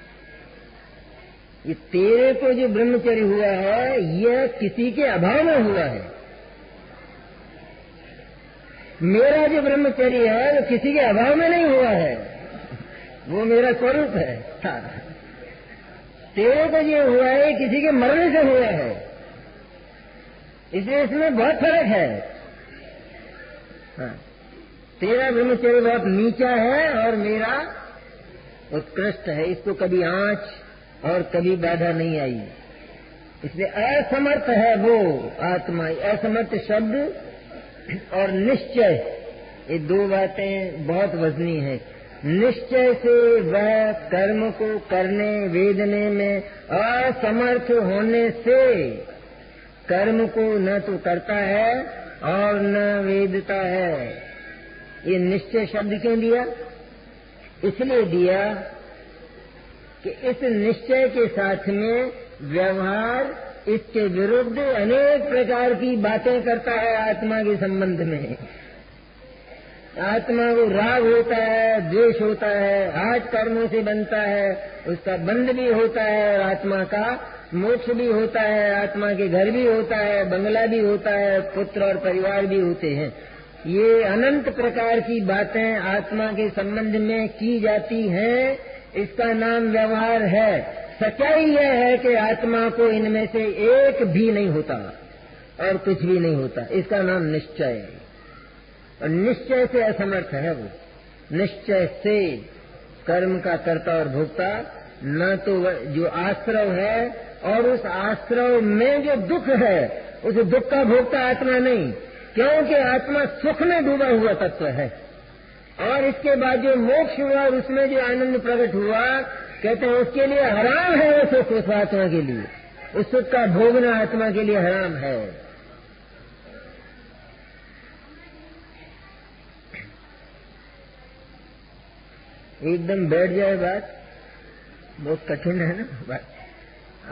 ये तेरे को जो ब्रह्मचर्य हुआ है यह किसी के अभाव में हुआ है। मेरा जो ब्रह्मचर्य है वो किसी के अभाव में नहीं हुआ है, वो मेरा स्वरूप है। तेरे को जो हुआ है किसी के मरने से हुआ है, इसलिए इसमें बहुत फर्क है। हाँ, तेरा ब्रह्मचर्य बहुत नीचा है और मेरा उत्कृष्ट है। इसको कभी आंच और कभी बाधा नहीं आई, इसलिए असमर्थ है वो आत्मा। असमर्थ शब्द और निश्चय, ये दो बातें बहुत वजनी है। निश्चय से वह कर्म को करने वेदने में असमर्थ होने से कर्म को न तो करता है और न वेदता है। ये निश्चय शब्द क्यों दिया? इसलिए दिया कि इस निश्चय के साथ में व्यवहार इसके विरुद्ध अनेक प्रकार की बातें करता है। आत्मा के संबंध में आत्मा को राग होता है, द्वेष होता है, आठ कर्मों से बनता है, उसका बंध भी होता है, और आत्मा का मोक्ष भी होता है, आत्मा के घर भी होता है, बंगला भी होता है, पुत्र और परिवार भी होते हैं। ये अनंत प्रकार की बातें आत्मा के संबंध में की जाती हैं, इसका नाम व्यवहार है। सच्चाई यह है कि आत्मा को इनमें से एक भी नहीं होता और कुछ भी नहीं होता, इसका नाम निश्चय है। और निश्चय से असमर्थ है वो। निश्चय से कर्म का कर्ता और भोक्ता न तो जो आश्रव है, और उस आश्रव में जो दुख है उस दुख का भोक्ता आत्मा नहीं, क्योंकि आत्मा सुख में डूबा हुआ तत्व है। और इसके बाद जो मोक्ष हुआ उसमें जो आनंद प्रकट हुआ, कहते हैं उसके लिए हराम है वो सुख। उस आत्मा के लिए उस सुख का भोगना आत्मा के लिए हराम है। एकदम बैठ जाए बात, बहुत कठिन है ना बात।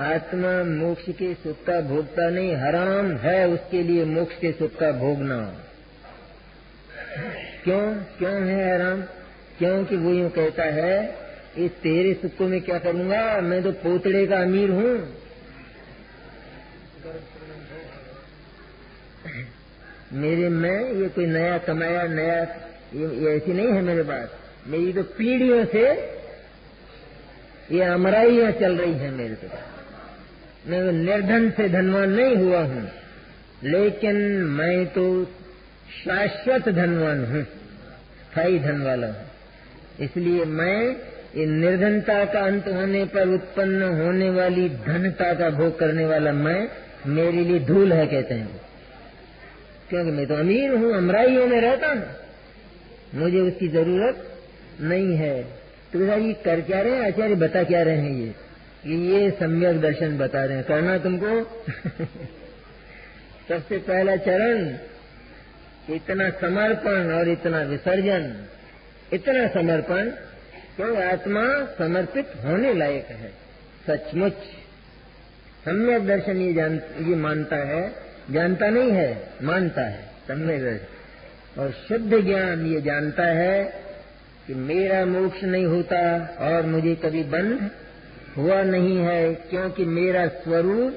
आत्मा मोक्ष के सुख का भोगता नहीं, हराम है उसके लिए मोक्ष के सुख का भोगना। क्यों है हराम? क्योंकि वो यूं कहता है, ये तेरे सुख को मैं क्या करूंगा, मैं तो पोतड़े का अमीर हूँ। मेरे में ये कोई नया कमाया नया ये ऐसी नहीं है मेरे पास। मेरी तो पीढ़ियों से ये अमराइयां चल रही हैं मेरे को। मैं निर्धन से धनवान नहीं हुआ हूँ, लेकिन मैं तो शाश्वत धनवान हूँ, स्थायी धन वाला हूँ। इसलिए मैं ये निर्धनता का अंत होने पर उत्पन्न होने वाली धनता का भोग करने वाला मैं मेरे लिए धूल है, कहते हैं। क्योंकि मैं तो अमीर हूँ, अमराइयों में रहता हूँ, मुझे उसकी जरूरत नहीं है। तो ये कर क्या रहे हैं आचार्य, बता क्या रहे हैं ये सम्यक दर्शन बता रहे हैं। करना तुमको सबसे पहला चरण इतना समर्पण और इतना विसर्जन। इतना समर्पण क्यों? आत्मा समर्पित होने लायक है सचमुच। सम्यक दर्शन ये मानता है, जानता नहीं है, मानता है सम्यक दर्शन। और शुद्ध ज्ञान ये जानता है कि मेरा मोक्ष नहीं होता और मुझे कभी बंध हुआ नहीं है, क्योंकि मेरा स्वरूप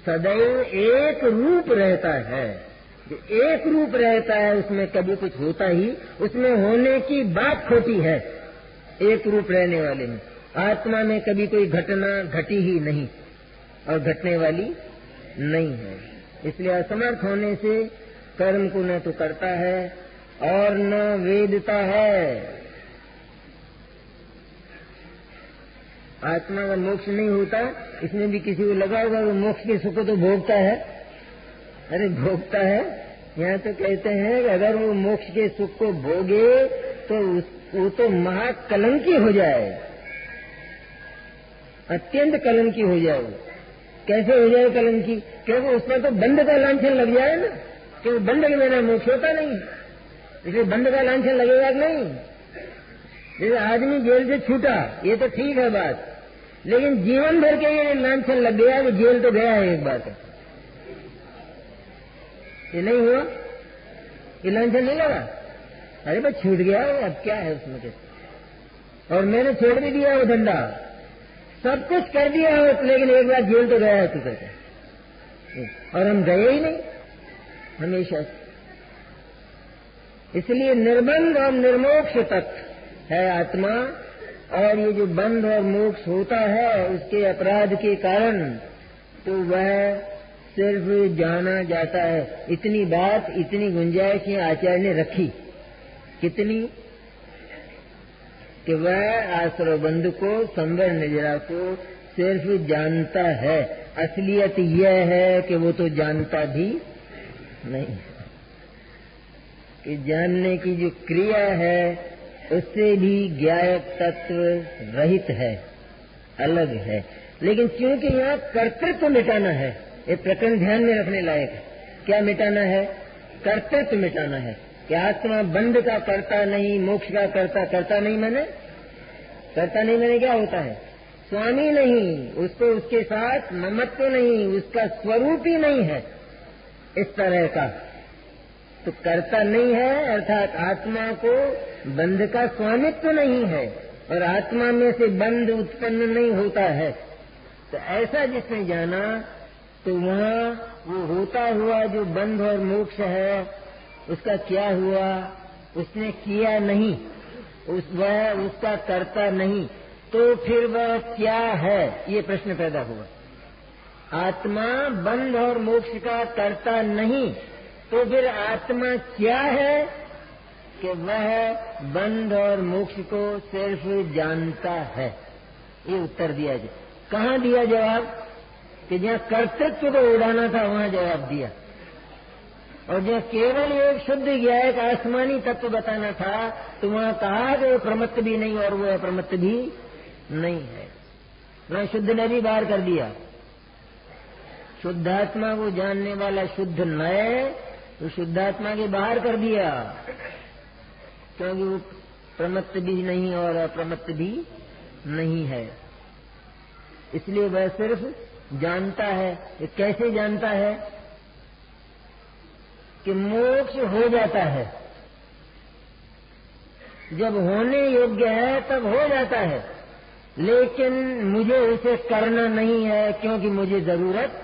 सदैव एक रूप रहता है। जो एक रूप रहता है उसमें कभी कुछ होता ही, उसमें होने की बात खोटी है। एक रूप रहने वाले में आत्मा में कभी कोई घटना घटी ही नहीं और घटने वाली नहीं है। इसलिए असमर्थ होने से कर्म को न तो करता है और न वेदता है। आत्मा का मोक्ष नहीं होता, इसमें भी किसी को लगा होगा कि मोक्ष के सुख को तो भोगता है। अरे भोगता है, यहाँ तो कहते हैं कि अगर वो मोक्ष के सुख को भोगे तो वो तो महाकलंकी हो जाए, अत्यंत कलंकी हो जाए। कैसे हो जाए कलंकी? क्योंकि उसमें तो बंध का लांछन लग जाए ना, क्योंकि बंध के बिना मोक्ष होता नहीं, इसलिए बंध का लांछन लगेगा कि नहीं। जैसे आदमी जेल से छूटा, ये तो ठीक है बात, लेकिन जीवन भर के ये लांछन लग गया कि जेल तो गया है, एक बात है। ये नहीं हुआ, ये लांछन नहीं लगा। अरे बस छूट गया, अब क्या है उसमें के? और मैंने छोड़ भी दिया वो धंधा, सब कुछ कर दिया हो, लेकिन एक बार जेल तो गया है तू कहते, और हम गए ही नहीं हमेशा। इसलिए निर्बंध और निर्मोक्ष तत्व है आत्मा, और ये जो बंध और मोक्ष होता है उसके अपराध के कारण तो वह सिर्फ जाना जाता है। इतनी बात, इतनी गुंजाइश आचार्य ने रखी, कितनी, कि वह आश्रय बंधु को, संवर निर्जरा को सिर्फ जानता है। असलियत यह है कि वो तो जानता भी नहीं, कि जानने की जो क्रिया है उससे भी ज्ञायक तत्व रहित है, अलग है। लेकिन क्योंकि यहाँ कर्तृत्व मिटाना है, ये प्रकरण ध्यान में रखने लायक है। क्या मिटाना है? कर्तृत्व मिटाना है। कि आत्मा बंध का करता नहीं, मोक्ष का करता नहीं। मैंने करता नहीं, मैंने क्या होता है? स्वामी नहीं, उसको उसके साथ ममत्व नहीं, उसका स्वरूप ही नहीं है इस तरह का। तो करता नहीं है, अर्थात आत्मा को बंध का स्वामित्व नहीं है, और आत्मा में से बंध उत्पन्न नहीं होता है। तो ऐसा जिसने जाना, तो वहाँ वो होता हुआ जो बंध और मोक्ष है उसका क्या हुआ? उसने किया नहीं, वह उसका करता नहीं, तो फिर वह क्या है? ये प्रश्न पैदा हुआ। आत्मा बंध और मोक्ष का करता नहीं, तो फिर आत्मा क्या है? कि वह बंध और मोक्ष को सिर्फ जानता है। ये उत्तर दिया जाए। कहाँ दिया जवाब? कि जहाँ कर्तृत्व को उड़ाना था वहाँ जवाब दिया, और जहाँ केवल एक शुद्ध ज्ञायक आसमानी तत्व बताना था तो वहाँ कहा कि वो प्रमत्त भी नहीं और वो अप्रमत्त भी नहीं है। वहाँ शुद्ध ने भी बाहर कर दिया। शुद्धात्मा को जानने वाला शुद्ध नए, तो शुद्धात्मा के बाहर कर दिया, क्योंकि वो प्रमत्त भी नहीं और अप्रमत्त भी नहीं है। इसलिए वह सिर्फ जानता है। कैसे जानता है? कि मोक्ष हो जाता है, जब होने योग्य है तब हो जाता है, लेकिन मुझे उसे करना नहीं है क्योंकि मुझे जरूरत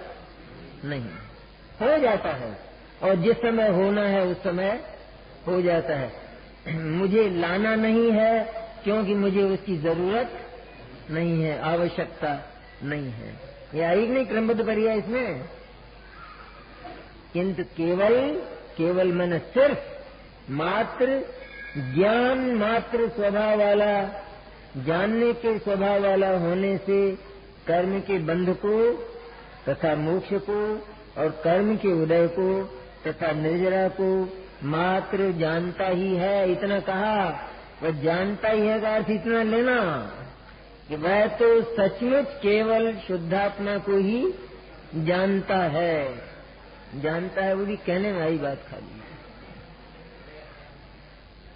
नहीं। हो जाता है, और जिस समय होना है उस समय हो जाता है। मुझे लाना नहीं है क्योंकि मुझे उसकी जरूरत नहीं है, आवश्यकता नहीं है। ये आई नहीं क्रमबद्ध पर्याय इसमें? किंतु केवल मैंने सिर्फ मात्र ज्ञान मात्र स्वभाव वाला, जानने के स्वभाव वाला होने से कर्म के बंध को तथा मोक्ष को और कर्म के उदय को तथा निर्जरा को मात्र जानता ही है। इतना कहा, वह जानता ही है का अर्थ इतना लेना कि वह तो सचमुच केवल शुद्धात्मा को ही जानता है। जानता है, वो भी कहने में आई बात खाली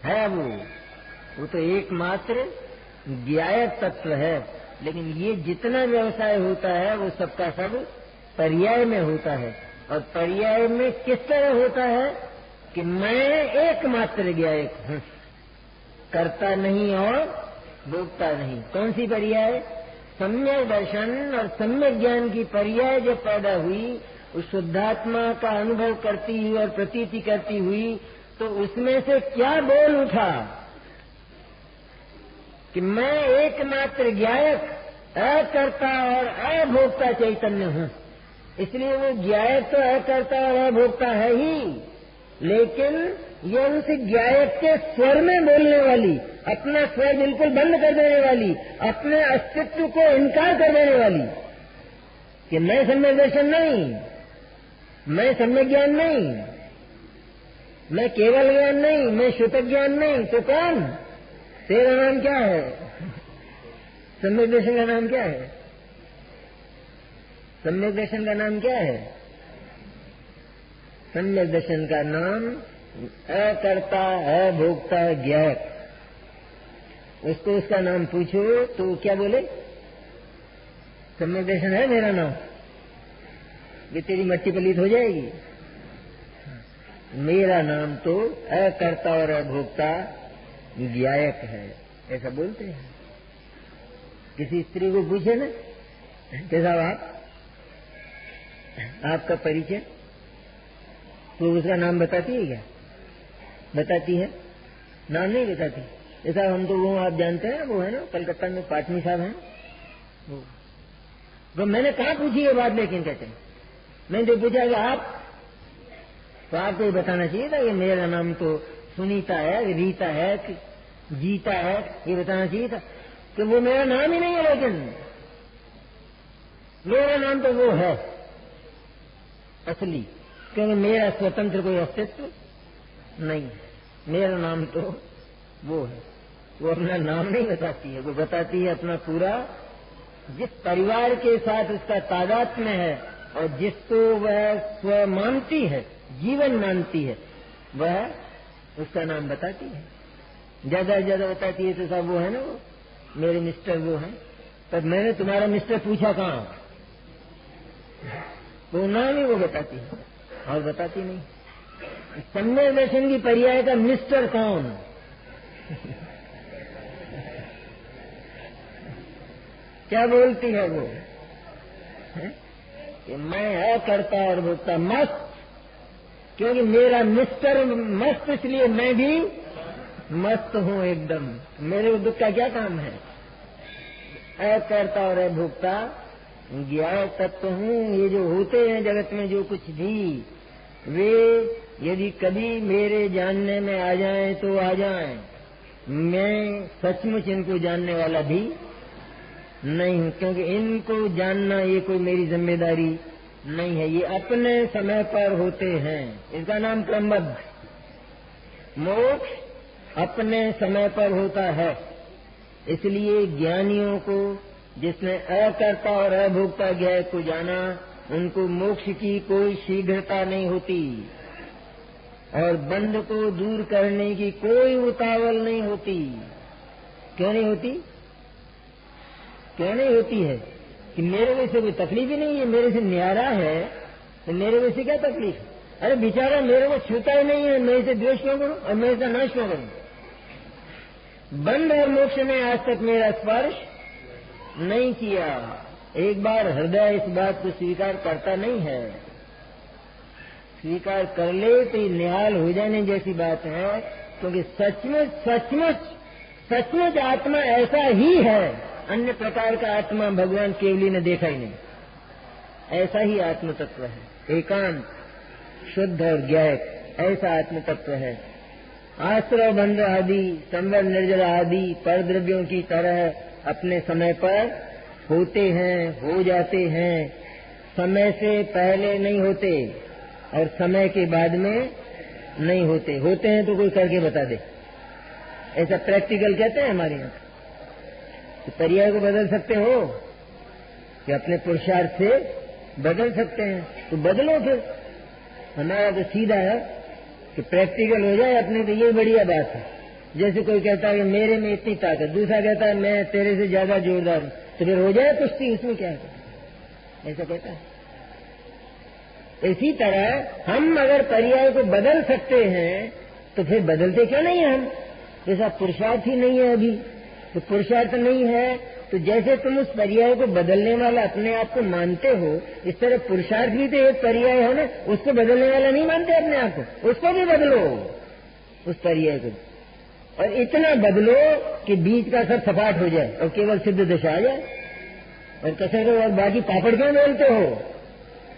है। वो तो एकमात्र ज्ञायक तत्व है, लेकिन ये जितना व्यवसाय होता है वो सबका सब पर्याय में होता है। और पर्याय में किस तरह होता है? कि मैं एकमात्र ज्ञायक हूँ, करता नहीं और भोगता नहीं। कौन सी पर्याय? सम्यक दर्शन और सम्यक ज्ञान की पर्याय जब पैदा हुई, उस शुद्धात्मा का अनुभव करती हुई और प्रतीति करती हुई, तो उसमें से क्या बोल उठा कि मैं एकमात्र ज्ञायक, अकर्ता और अभोक्ता चैतन्य हूँ। इसलिए वो ज्ञायक तो अकर्ता और अभोक्ता है ही, लेकिन ये उस गायक के स्वर में बोलने वाली, अपना स्वर बिल्कुल बंद कर देने वाली, अपने अस्तित्व को इनकार कर देने वाली कि मैं सम्यक दर्शन नहीं, मैं सम्यक ज्ञान नहीं, मैं केवल ज्ञान नहीं, मैं श्रुतक ज्ञान नहीं, तो कौन? तेरा नाम क्या है? सम्यक दर्शन का नाम क्या है? सम्यक दर्शन का नाम क्या है? सम्यक दर्शन का नाम अकर्ता अभोक्ता ज्ञायक। उसको उसका नाम पूछो तो क्या बोले? सम्यक दर्शन है मेरा नाम। ये तेरी मट्टी पलीत हो जाएगी। मेरा नाम तो अकर्ता और अभोक्ता ज्ञायक है, ऐसा बोलते हैं। किसी स्त्री को पूछे ना, कैसा आपका परिचय, तो उसका नाम बताती है क्या? बताती है? नाम नहीं बताती। जैसा हम तो वो आप जानते हैं, वो है ना कलकत्ता में पाटनी साहब हैं, वो मैंने कहाँ पूछी ये बात, लेकिन कहते हैं मैंने जो पूछा कि आप, तो आपको ये बताना चाहिए था कि मेरा नाम तो सुनीता है, रीता है, जीता है, ये बताना चाहिए था कि वो मेरा नाम ही नहीं है। लेकिन मेरा नाम तो वो है असली, क्योंकि मेरा स्वतंत्र कोई अस्तित्व नहीं है। मेरा नाम तो वो है। वो अपना नाम नहीं बताती है, वो बताती है अपना पूरा, जिस परिवार के साथ उसका तादात्म्य है और जिसको वह स्व मानती है, जीवन मानती है, वह उसका नाम बताती है। ज्यादा से ज्यादा बताती है तो साहब वो है ना, वो मेरे मिस्टर वो हैं। तब मैंने तुम्हारा मिस्टर पूछा कहाँ, वो नाम ही वो बताती है और बताती नहीं। सम्यक दर्शन की पर्याय का मिस्टर कौन? क्या बोलती है वो? कि मैं अकर्ता और भोक्ता मस्त, क्योंकि मेरा मिस्टर मस्त, इसलिए मैं भी मस्त हूँ एकदम। मेरे दुख का क्या काम है? अकर्ता और अभोक्ता ज्ञान तत्व हूँ। ये जो होते हैं जगत में जो कुछ भी, वे यदि कभी मेरे जानने में आ जाएं तो आ जाएं। मैं सचमुच इनको जानने वाला भी नहीं हूँ, क्योंकि इनको जानना ये कोई मेरी जिम्मेदारी नहीं है। ये अपने समय पर होते हैं। इसका नाम क्रमबद्ध मोक्ष अपने समय पर होता है। इसलिए ज्ञानियों को, जिसने अकर्ता और अभोक्ता ज्ञान को जाना, उनको मोक्ष की कोई शीघ्रता नहीं होती और बंध को दूर करने की कोई उतावल नहीं होती। क्यों नहीं होती? क्यों नहीं होती है? कि मेरे वैसे कोई तकलीफ ही नहीं है, मेरे से न्यारा है, तो मेरे वैसे क्या तकलीफ है? अरे बेचारा मेरे को छूता ही नहीं है, मैं इसे द्वेष क्यों करूं और मैं इसका नाश क्यों करूं? बंध और मोक्ष में आज तक मेरा स्पर्श नहीं किया। एक बार हृदय इस बात को स्वीकार करता नहीं है। स्वीकार कर ले तो ये निहाल हो जाने जैसी बात है, क्योंकि सचमुच सचमुच सचमुच आत्मा ऐसा ही है। अन्य प्रकार का आत्मा भगवान केवली ने देखा ही नहीं। ऐसा ही आत्म तत्व है, एकांत शुद्ध और ज्ञायक, ऐसा आत्म तत्व है। आश्रय बंध आदि संवर निर्जल आदि पर द्रव्यों की तरह अपने समय पर होते हैं, हो जाते हैं। समय से पहले नहीं होते और समय के बाद में नहीं होते। होते हैं तो कोई करके बता दे। ऐसा प्रैक्टिकल कहते हैं हमारे यहाँ। तो पर्याय को बदल सकते हो कि अपने पुरुषार्थ से बदल सकते हैं, तो बदलो फिर। हमारा तो सीधा है कि प्रैक्टिकल हो जाए अपने, तो ये बढ़िया बात है। जैसे कोई कहता है कि मेरे में इतनी ताकत, दूसरा कहता है मैं तेरे से ज्यादा जोरदार हूं, तो फिर हो जाए कुश्ती, उसमें क्या है? ऐसा कहता है। इसी तरह हम अगर पर्याय को बदल सकते हैं तो फिर बदलते क्यों नहीं है हम? जैसा पुरुषार्थ ही नहीं है अभी, तो पुरुषार्थ नहीं है, तो जैसे तुम उस पर्याय को बदलने वाला अपने आप को मानते हो, इस तरह पुरुषार्थ भी तो एक पर्याय है ना। उसको बदलने वाला नहीं मानते अपने आप को, उसको भी बदलो, उस पर्याय को, और इतना बदलो कि बीच का सब सपाट हो जाए और केवल सिद्ध दशा आ जाए। और कैसे तो और बाकी पापड़ क्यों बोलते हो?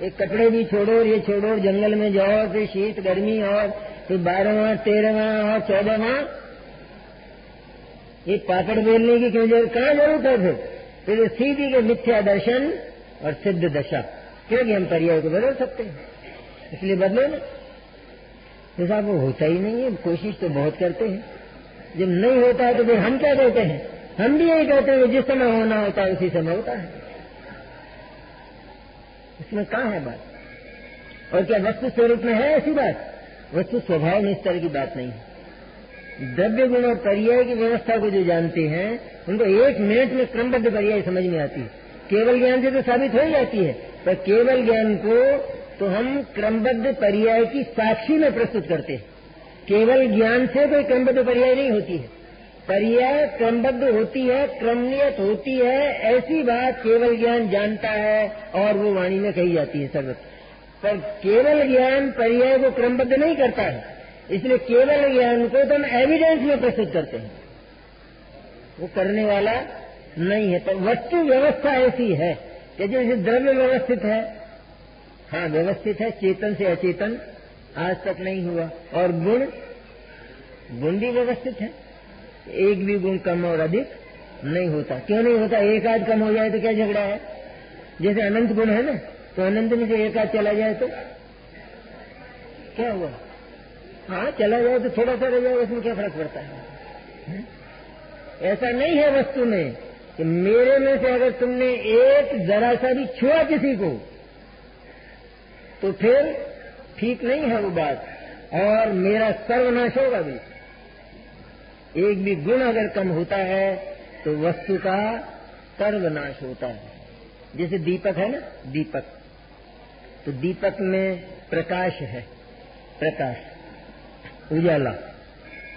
एक कपड़े भी छोड़ो और ये छोड़ो, जंगल में जाओ, फिर शीत गर्मी और तो 12वां 13वां और 14वां ये पाकड़ बेलने की क्यों जरूरत, कहाँ जरूरत है? फिर सीधी के मिथ्या दर्शन और सिद्ध दशा, क्योंकि हम पर्याय को बदल सकते हैं, इसलिए बदलो ना। तो साहब वो होता ही नहीं है, कोशिश तो बहुत करते हैं, जब नहीं होता है तो फिर हम क्या कहते हैं? हम भी यही कहते हैं जिस समय होना होता है उसी समय होता है। इसमें कहाँ है बात? और क्या वस्तु स्वरूप में है ऐसी बात? वस्तु स्वभाव में इस तरह की बात नहीं है। द्रव्य गुण और पर्याय की व्यवस्था को जो जानते हैं उनको 1 मिनट में क्रमबद्ध पर्याय समझ में आती है। केवल ज्ञान से तो साबित हो ही जाती है, पर केवल ज्ञान को तो हम क्रमबद्ध पर्याय की साक्षी में प्रस्तुत करते हैं। केवल ज्ञान से कोई क्रमबद्ध पर्याय नहीं होती है, पर्याय क्रमबद्ध होती है, क्रमनियत होती है, ऐसी बात केवल ज्ञान जानता है और वो वाणी में कही जाती है सर्वत्र। पर केवल ज्ञान पर्याय को क्रमबद्ध नहीं करता है, इसलिए केवल ज्ञान को तो हम एविडेंस में प्रस्तुत करते हैं, वो करने वाला नहीं है। तो वस्तु व्यवस्था ऐसी है कि जैसे द्रव्य व्यवस्थित है, हाँ व्यवस्थित है, चेतन से अचेतन आज तक नहीं हुआ, और गुण भी व्यवस्थित है, एक भी गुण कम और अधिक नहीं होता। क्यों नहीं होता? एक आध कम हो जाए तो क्या झगड़ा है? जैसे अनंत गुण है ना, तो अनंत में से एक आध चला जाए तो क्या हुआ? हाँ चला जाए तो थोड़ा सा रह जाए, उसमें क्या फर्क पड़ता है? ऐसा नहीं है वस्तु में कि मेरे में से अगर तुमने एक जरा सा भी छुआ किसी को तो फिर ठीक नहीं है वो बात, और मेरा सर्वनाश होगा भी। एक भी गुण अगर कम होता है तो वस्तु का सर्वनाश होता है। जैसे दीपक है ना, दीपक, तो दीपक में प्रकाश है, प्रकाश, उजाला,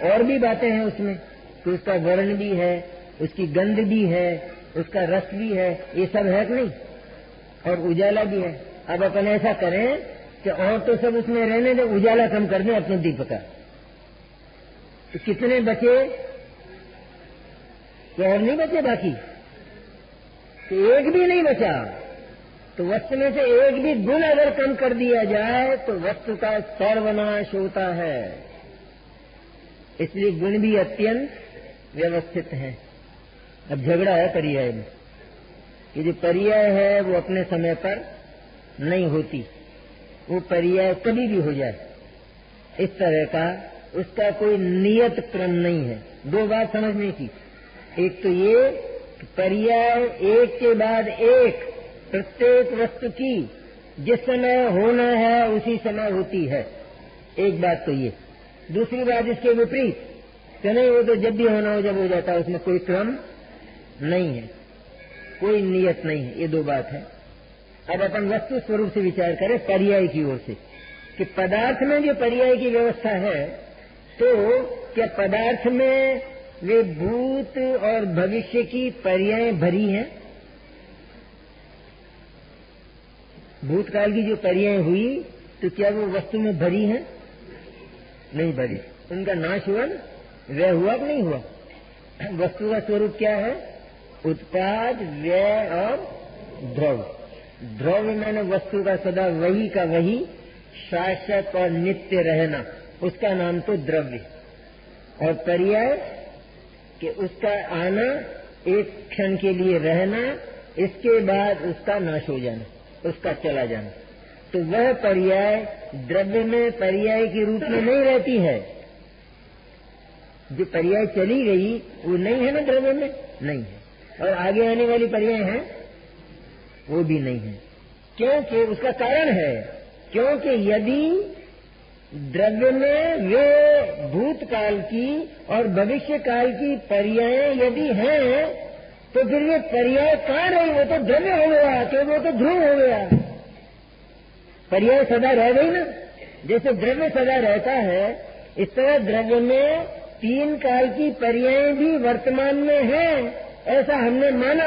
और भी बातें हैं उसमें, तो उसका वर्ण भी है, उसकी गंध भी है, उसका रस भी है, ये सब है कि नहीं, और उजाला भी है। अब अपन ऐसा करें कि और तो सब उसमें रहने दे, उजाला कम कर दें अपने दीपक का, तो कितने बचे? तो और नहीं बचे बाकी, तो एक भी नहीं बचा। तो वस्तु में से एक भी गुण अगर कम कर दिया जाए तो वस्तु का सर्वनाश होता है। इसलिए गुण भी अत्यंत व्यवस्थित हैं। अब झगड़ा है पर्याय में, कि जो पर्याय है वो अपने समय पर नहीं होती, वो पर्याय कभी भी हो जाए, इस तरह का उसका कोई नियत क्रम नहीं है। 2 बात समझने की, एक तो ये पर्याय एक के बाद एक प्रत्येक वस्तु की जिस समय होना है उसी समय होती है, एक बात तो ये। दूसरी बात इसके विपरीत कि नहीं, वो तो जब भी होना हो जब हो जाता है, उसमें कोई क्रम नहीं है, कोई नियत नहीं है। ये 2 बात है। अब अपन वस्तु स्वरूप से विचार करें पर्याय की ओर से, कि पदार्थ में जो पर्याय की व्यवस्था है, तो क्या पदार्थ में वे भूत और भविष्य की पर्याय भरी हैं? भूतकाल की जो पर्याय हुई तो क्या वो वस्तु में भरी हैं? नहीं भरी। उनका नाश हुआ ना, व्यय हुआ कि नहीं हुआ? वस्तु का स्वरूप क्या है? उत्पाद, व्यय और द्रव्य। द्रव्य मैंने वस्तु का सदा वही का वही शाश्वत और नित्य रहना, उसका नाम तो द्रव्य। और पर्याय कि उसका आना, एक क्षण के लिए रहना, इसके बाद उसका नाश हो जाना, उसका चला जाना। तो वह पर्याय द्रव्य में पर्याय के रूप में नहीं रहती है। जो पर्याय चली गई वो नहीं है ना द्रव्य में, नहीं है। और आगे आने वाली पर्याय है वो भी नहीं है। क्योंकि उसका कारण है, क्योंकि यदि द्रव्य में वे भूतकाल की और भविष्य काल की पर्याय यदि हैं, तो फिर ये पर्याय कहाँ रही? वो तो द्रव्य हो गया, कि वो तो ध्रुव हो गया। पर्याय सदा रह गई ना। जैसे द्रव्य सदा रहता है, इस तरह द्रव्य में 3 काल की पर्याय भी वर्तमान में हैं, ऐसा हमने माना।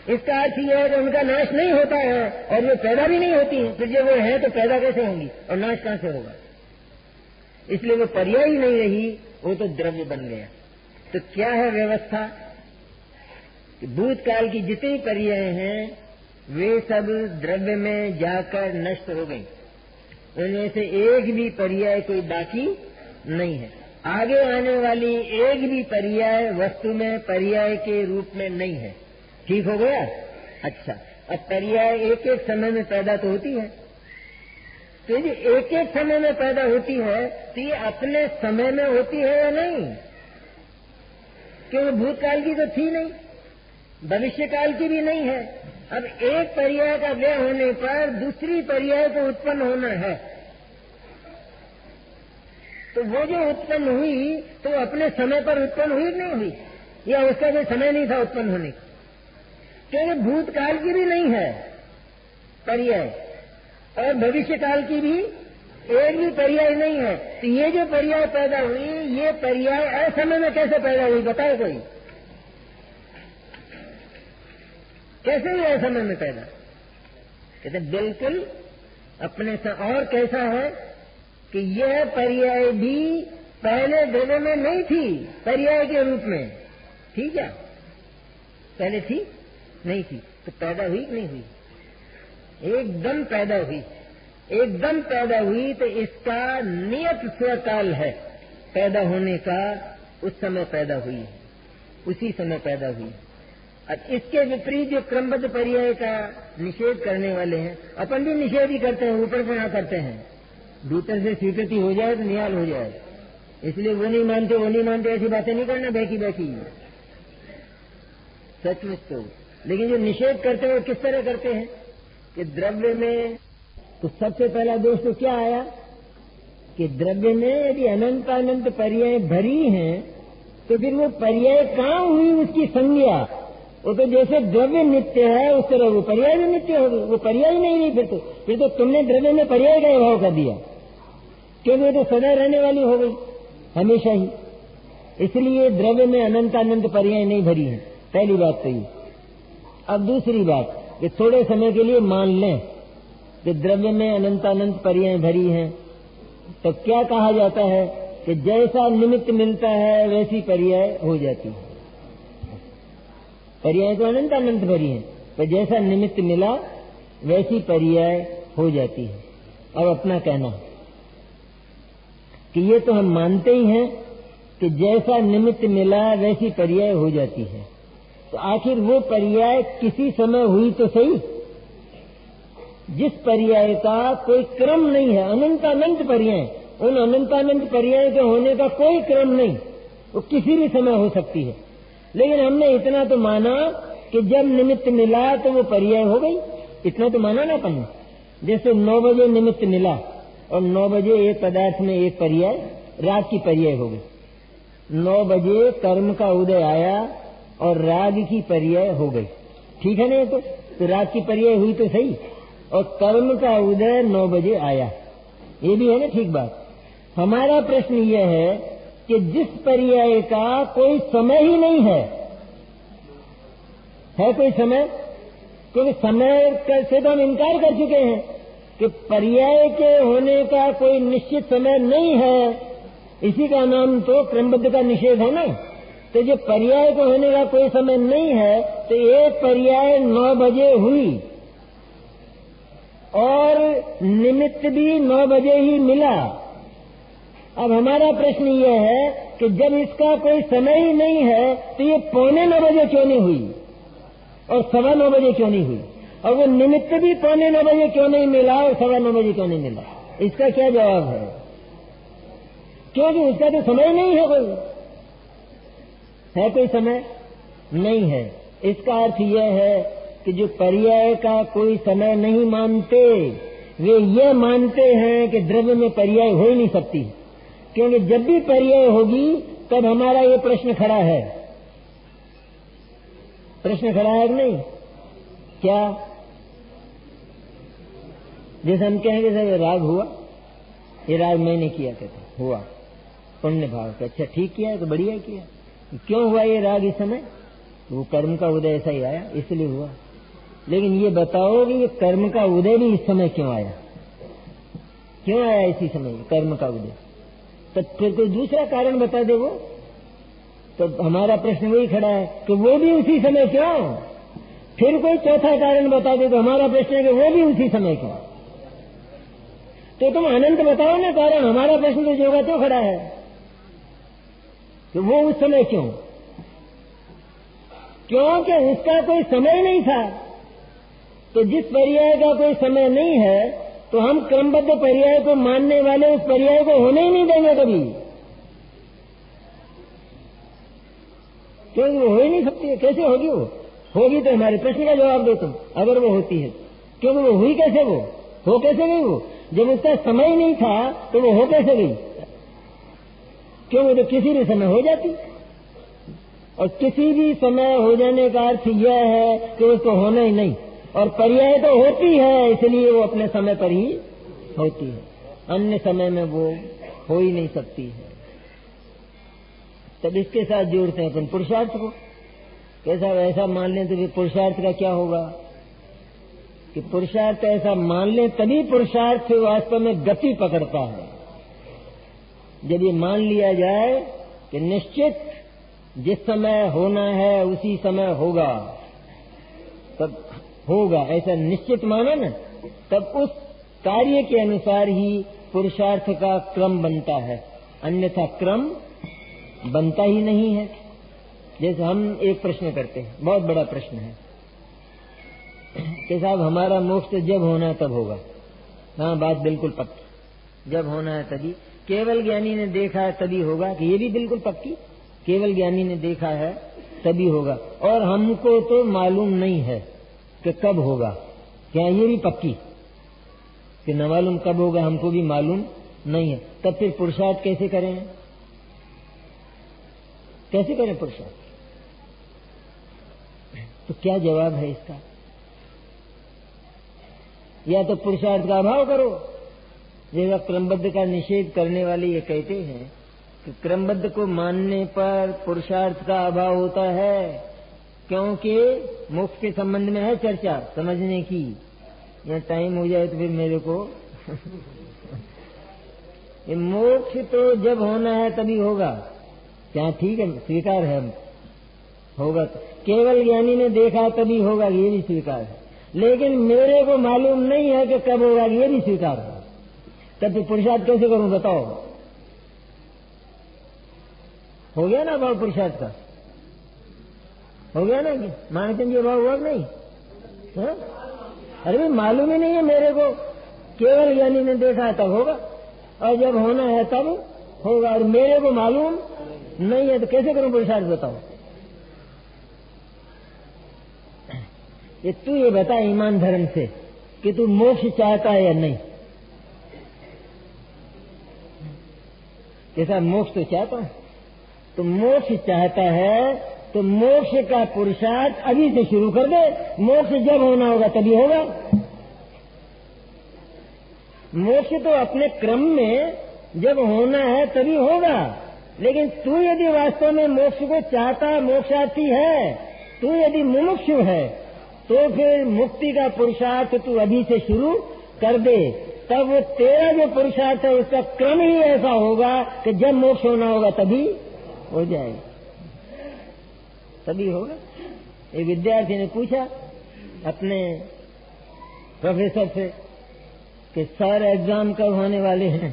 इसका अर्थ यह है कि उनका नाश नहीं होता है और वे पैदा भी नहीं होती। फिर जब वो है तो पैदा कैसे होंगी और नाश कहां से होगा? इसलिए वो पर्याय ही नहीं रही, वो तो द्रव्य बन गया। तो क्या है व्यवस्था? कि भूतकाल की जितनी पर्याय हैं वे सब द्रव्य में जाकर नष्ट हो गई। उनमें से एक भी पर्याय कोई बाकी नहीं है। आगे आने वाली एक भी पर्याय वस्तु में पर्याय के रूप में नहीं है। ठीक हो गया? अच्छा, अब पर्याय एक एक समय में पैदा तो होती है, तो ये एक एक समय में पैदा होती है तो ये अपने समय में होती है या नहीं? क्योंकि भूतकाल की तो थी नहीं, भविष्य काल की भी नहीं है। अब एक पर्याय का व्यय होने पर दूसरी पर्याय को उत्पन्न होना है, तो वो जो उत्पन्न हुई तो अपने समय पर उत्पन्न हुई नहीं हुई, या उसका कोई समय नहीं था उत्पन्न होने का? क्योंकि भूतकाल की भी नहीं है पर्याय और भविष्य काल की भी एक भी पर्याय नहीं है, तो ये जो पर्याय पैदा हुई ये पर्याय असमय में कैसे पैदा हुई? बताए कोई, कैसे हुई असमय में पैदा? कहते बिल्कुल अपने और कैसा है कि यह पर्याय भी पहले द्रव्य में नहीं थी पर्याय के रूप में, ठीक है? पहले थी नहीं थी, तो पैदा हुई कि नहीं हुई? एकदम पैदा हुई, एकदम पैदा हुई। तो इसका नियत स्वकाल है पैदा होने का, उस समय पैदा हुई, उसी समय पैदा हुई। अब इसके विपरीत जो क्रमबद्ध पर्याय का निषेध करने वाले हैं, अपन भी निषेध ही करते हैं, ऊपर से ना करते हैं, भीतर से स्वीकृति हो जाए तो निहाल हो जाए, इसलिए वो नहीं मानते वो नहीं मानते ऐसी बातें नहीं करना बैठी बैठी, सचमुच तो। लेकिन जो निषेध करते हैं वो किस तरह करते हैं कि द्रव्य में, तो सबसे पहला दोष तो क्या आया कि द्रव्य में यदि अनंत अनंत पर्याय भरी हैं तो फिर वो पर्याय कहाँ हुई उसकी संज्ञा? वो तो जैसे द्रव्य नित्य है उस तरह वो पर्याय भी नित्य होगी, वो पर्याय नहीं रही। फिर तो तुमने द्रव्य में पर्याय का अभाव कर दिया, क्योंकि वो तो सदा रहने वाली हो गई हमेशा ही, इसलिए द्रव्य में अनंत अनंत पर्याय नहीं भरी है। पहली बात तो ये। अब दूसरी बात कि थोड़े समय के लिए मान लें कि द्रव्य में अनंत अनंत पर्याय भरी हैं, तो क्या कहा जाता है कि जैसा निमित्त मिलता है वैसी पर्याय हो जाती है। पर्याय तो अनंत अनंत भरी है, तो जैसा निमित्त मिला वैसी पर्याय हो जाती है। अब अपना कहना कि ये तो हम मानते ही हैं कि जैसा निमित्त मिला वैसी पर्याय हो जाती है, तो आखिर वो पर्याय किसी समय हुई तो सही, जिस पर्याय का कोई क्रम नहीं है। अनंत अनंत पर्याय, उन अनंत अनंत पर्याय के होने का कोई क्रम नहीं, वो किसी भी समय हो सकती है। लेकिन हमने इतना तो माना कि जब निमित्त मिला तो वो पर्याय हो गई, इतना तो माना ना अपन। जैसे 9 बजे निमित्त मिला और 9 बजे एक पदार्थ में एक पर्याय राग की पर्याय हो गई। 9 बजे कर्म का उदय आया और राग की पर्याय हो गई, ठीक है ना? तो राग की पर्याय हुई तो सही, और कर्म का उदय 9 बजे आया, ये भी है ना ठीक बात। हमारा प्रश्न यह है कि जिस पर्याय का कोई समय ही नहीं है कोई समय? क्योंकि समय से तो हम इनकार कर चुके हैं कि पर्याय के होने का कोई निश्चित समय नहीं है, इसी का नाम तो क्रमबद्ध का निषेध है ना। तो जो पर्याय को होने का कोई समय नहीं है, तो एक पर्याय 9 बजे हुई और निमित्त भी 9 बजे ही मिला। अब हमारा प्रश्न यह है कि जब इसका कोई समय ही नहीं है तो ये 9:15 बजे क्यों नहीं हुई और 9:15 बजे क्यों नहीं हुई, और वो निमित्त भी 9:15 बजे क्यों नहीं मिला और 9:15 बजे क्यों नहीं मिला? इसका क्या जवाब है? क्योंकि उसका तो समय नहीं है, कोई समय नहीं है। इसका अर्थ यह है कि जो पर्याय का कोई समय नहीं मानते वे ये मानते हैं कि द्रव्य में पर्याय हो ही नहीं सकती, क्योंकि जब भी पर्याय होगी तब हमारा ये प्रश्न खड़ा है। प्रश्न खड़ा है कि नहीं? क्या? जैसे हम कहेंगे सर ये राग हुआ, ये राग मैंने किया, कहते हुआ पुण्य भाव से, अच्छा ठीक किया है तो बढ़िया किया। क्यों हुआ ये राग इस समय? वो कर्म का उदय ऐसा ही आया इसलिए हुआ। लेकिन ये बताओ कि ये कर्म का उदय भी इस समय क्यों आया? क्यों आया इसी समय कर्म का उदय? तो फिर कोई दूसरा कारण बता दे वो, तो हमारा प्रश्न वही खड़ा है कि वो भी उसी समय क्यों? फिर कोई चौथा कारण बता दे तो हमारा प्रश्न है कि वो भी उसी समय क्यों? तो तुम अनंत बताओ ना कारण, हमारा प्रश्न तो जोगा तो खड़ा है। कि वो उस समय क्यों? क्योंकि उसका कोई समय नहीं था। तो जिस पर्याय का कोई समय नहीं है तो हम क्रमबद्ध पर्याय को मानने वाले उस पर्याय को होने ही नहीं देंगे कभी, क्योंकि वो हो ही नहीं सकती है। कैसे होगी? वो होगी तो हमारे प्रश्न का जवाब दो तुम, अगर वो होती है। क्योंकि वो हुई कैसे? वो हो कैसे गई? वो जब उसका समय नहीं था तो वो हो कैसे गई? क्योंकि तो किसी भी समय हो जाती, और किसी भी समय हो जाने का अर्थ यह है कि उसको होना ही नहीं। और पर्याय तो होती है, इसलिए वो अपने समय पर ही होती है, अन्य समय में वो हो ही नहीं सकती है। तब इसके साथ जोड़ते हैं अपन पुरुषार्थ को। कैसा ऐसा मान लें तो पुरुषार्थ का क्या होगा? कि पुरुषार्थ ऐसा मान लें तभी पुरुषार्थ वास्तव में गति पकड़ता है। जब ये मान लिया जाए कि निश्चित जिस समय होना है उसी समय होगा, तब होगा, ऐसा निश्चित माना न, तब उस कार्य के अनुसार ही पुरुषार्थ का क्रम बनता है, अन्यथा क्रम बनता ही नहीं है। जैसे हम एक प्रश्न करते हैं, बहुत बड़ा प्रश्न है कि साहब हमारा मोक्ष तो जब होना है तब होगा। हाँ, बात बिल्कुल पक्की, जब होना है तभी। केवल ज्ञानी ने देखा है तभी होगा, कि ये भी बिल्कुल पक्की, केवल ज्ञानी ने देखा है तभी होगा। और हमको तो मालूम नहीं है कि कब होगा, क्या ये भी पक्की कि न मालूम कब होगा, हमको भी मालूम नहीं है। तब फिर पुरुषार्थ कैसे करें? कैसे करें पुरुषार्थ? तो क्या जवाब है इसका? या तो पुरुषार्थ का अभाव करो, जैसा क्रमबद्ध का निषेध करने वाले ये कहते हैं कि क्रमबद्ध को मानने पर पुरुषार्थ का अभाव होता है, क्योंकि मोक्ष के संबंध में है चर्चा समझने की। या टाइम हो जाए तो फिर मेरे को ये मोक्ष तो जब होना है तभी होगा, क्या ठीक है, स्वीकार है, होगा तो केवल ज्ञानी ने देखा तभी होगा, ये भी स्वीकार है। लेकिन मेरे को मालूम नहीं है कि कब होगा, ये भी स्वीकार है। तब तो पुरुषार्थ कैसे करूं बताओ? हो गया ना भाव पुरुषार्थ का? हो गया ना? कि मानचंद जी भाव हुआ नहीं? है? अरे भाई मालूम ही नहीं है मेरे को, केवल ज्ञानी ने देखा तब होगा, और जब होना है तब होगा, और मेरे को मालूम नहीं है तो कैसे करूं पुरुषार्थ बताओ? ये तू ये बता ईमान धर्म से कि तू मोक्ष चाहता है या नहीं। ऐसा मोक्ष तो चाहता हूं, तो मोक्ष चाहता है तो मोक्ष का पुरुषार्थ अभी से शुरू कर दे। मोक्ष जब होना होगा तभी होगा। मोक्ष तो अपने क्रम में जब होना है तभी होगा। लेकिन तू यदि वास्तव में मोक्ष को चाहता, मोक्षार्थी है, तू यदि मुमुक्षु है, तो फिर मुक्ति का पुरुषार्थ तू अभी से शुरू कर दे। तब वो तेरा जो पुरुषार्थ है उसका क्रम ही ऐसा होगा कि जब मोक्ष होना होगा तभी हो जाएगा, तभी होगा। एक विद्यार्थी ने पूछा अपने प्रोफेसर से कि सर एग्जाम कब होने वाले हैं?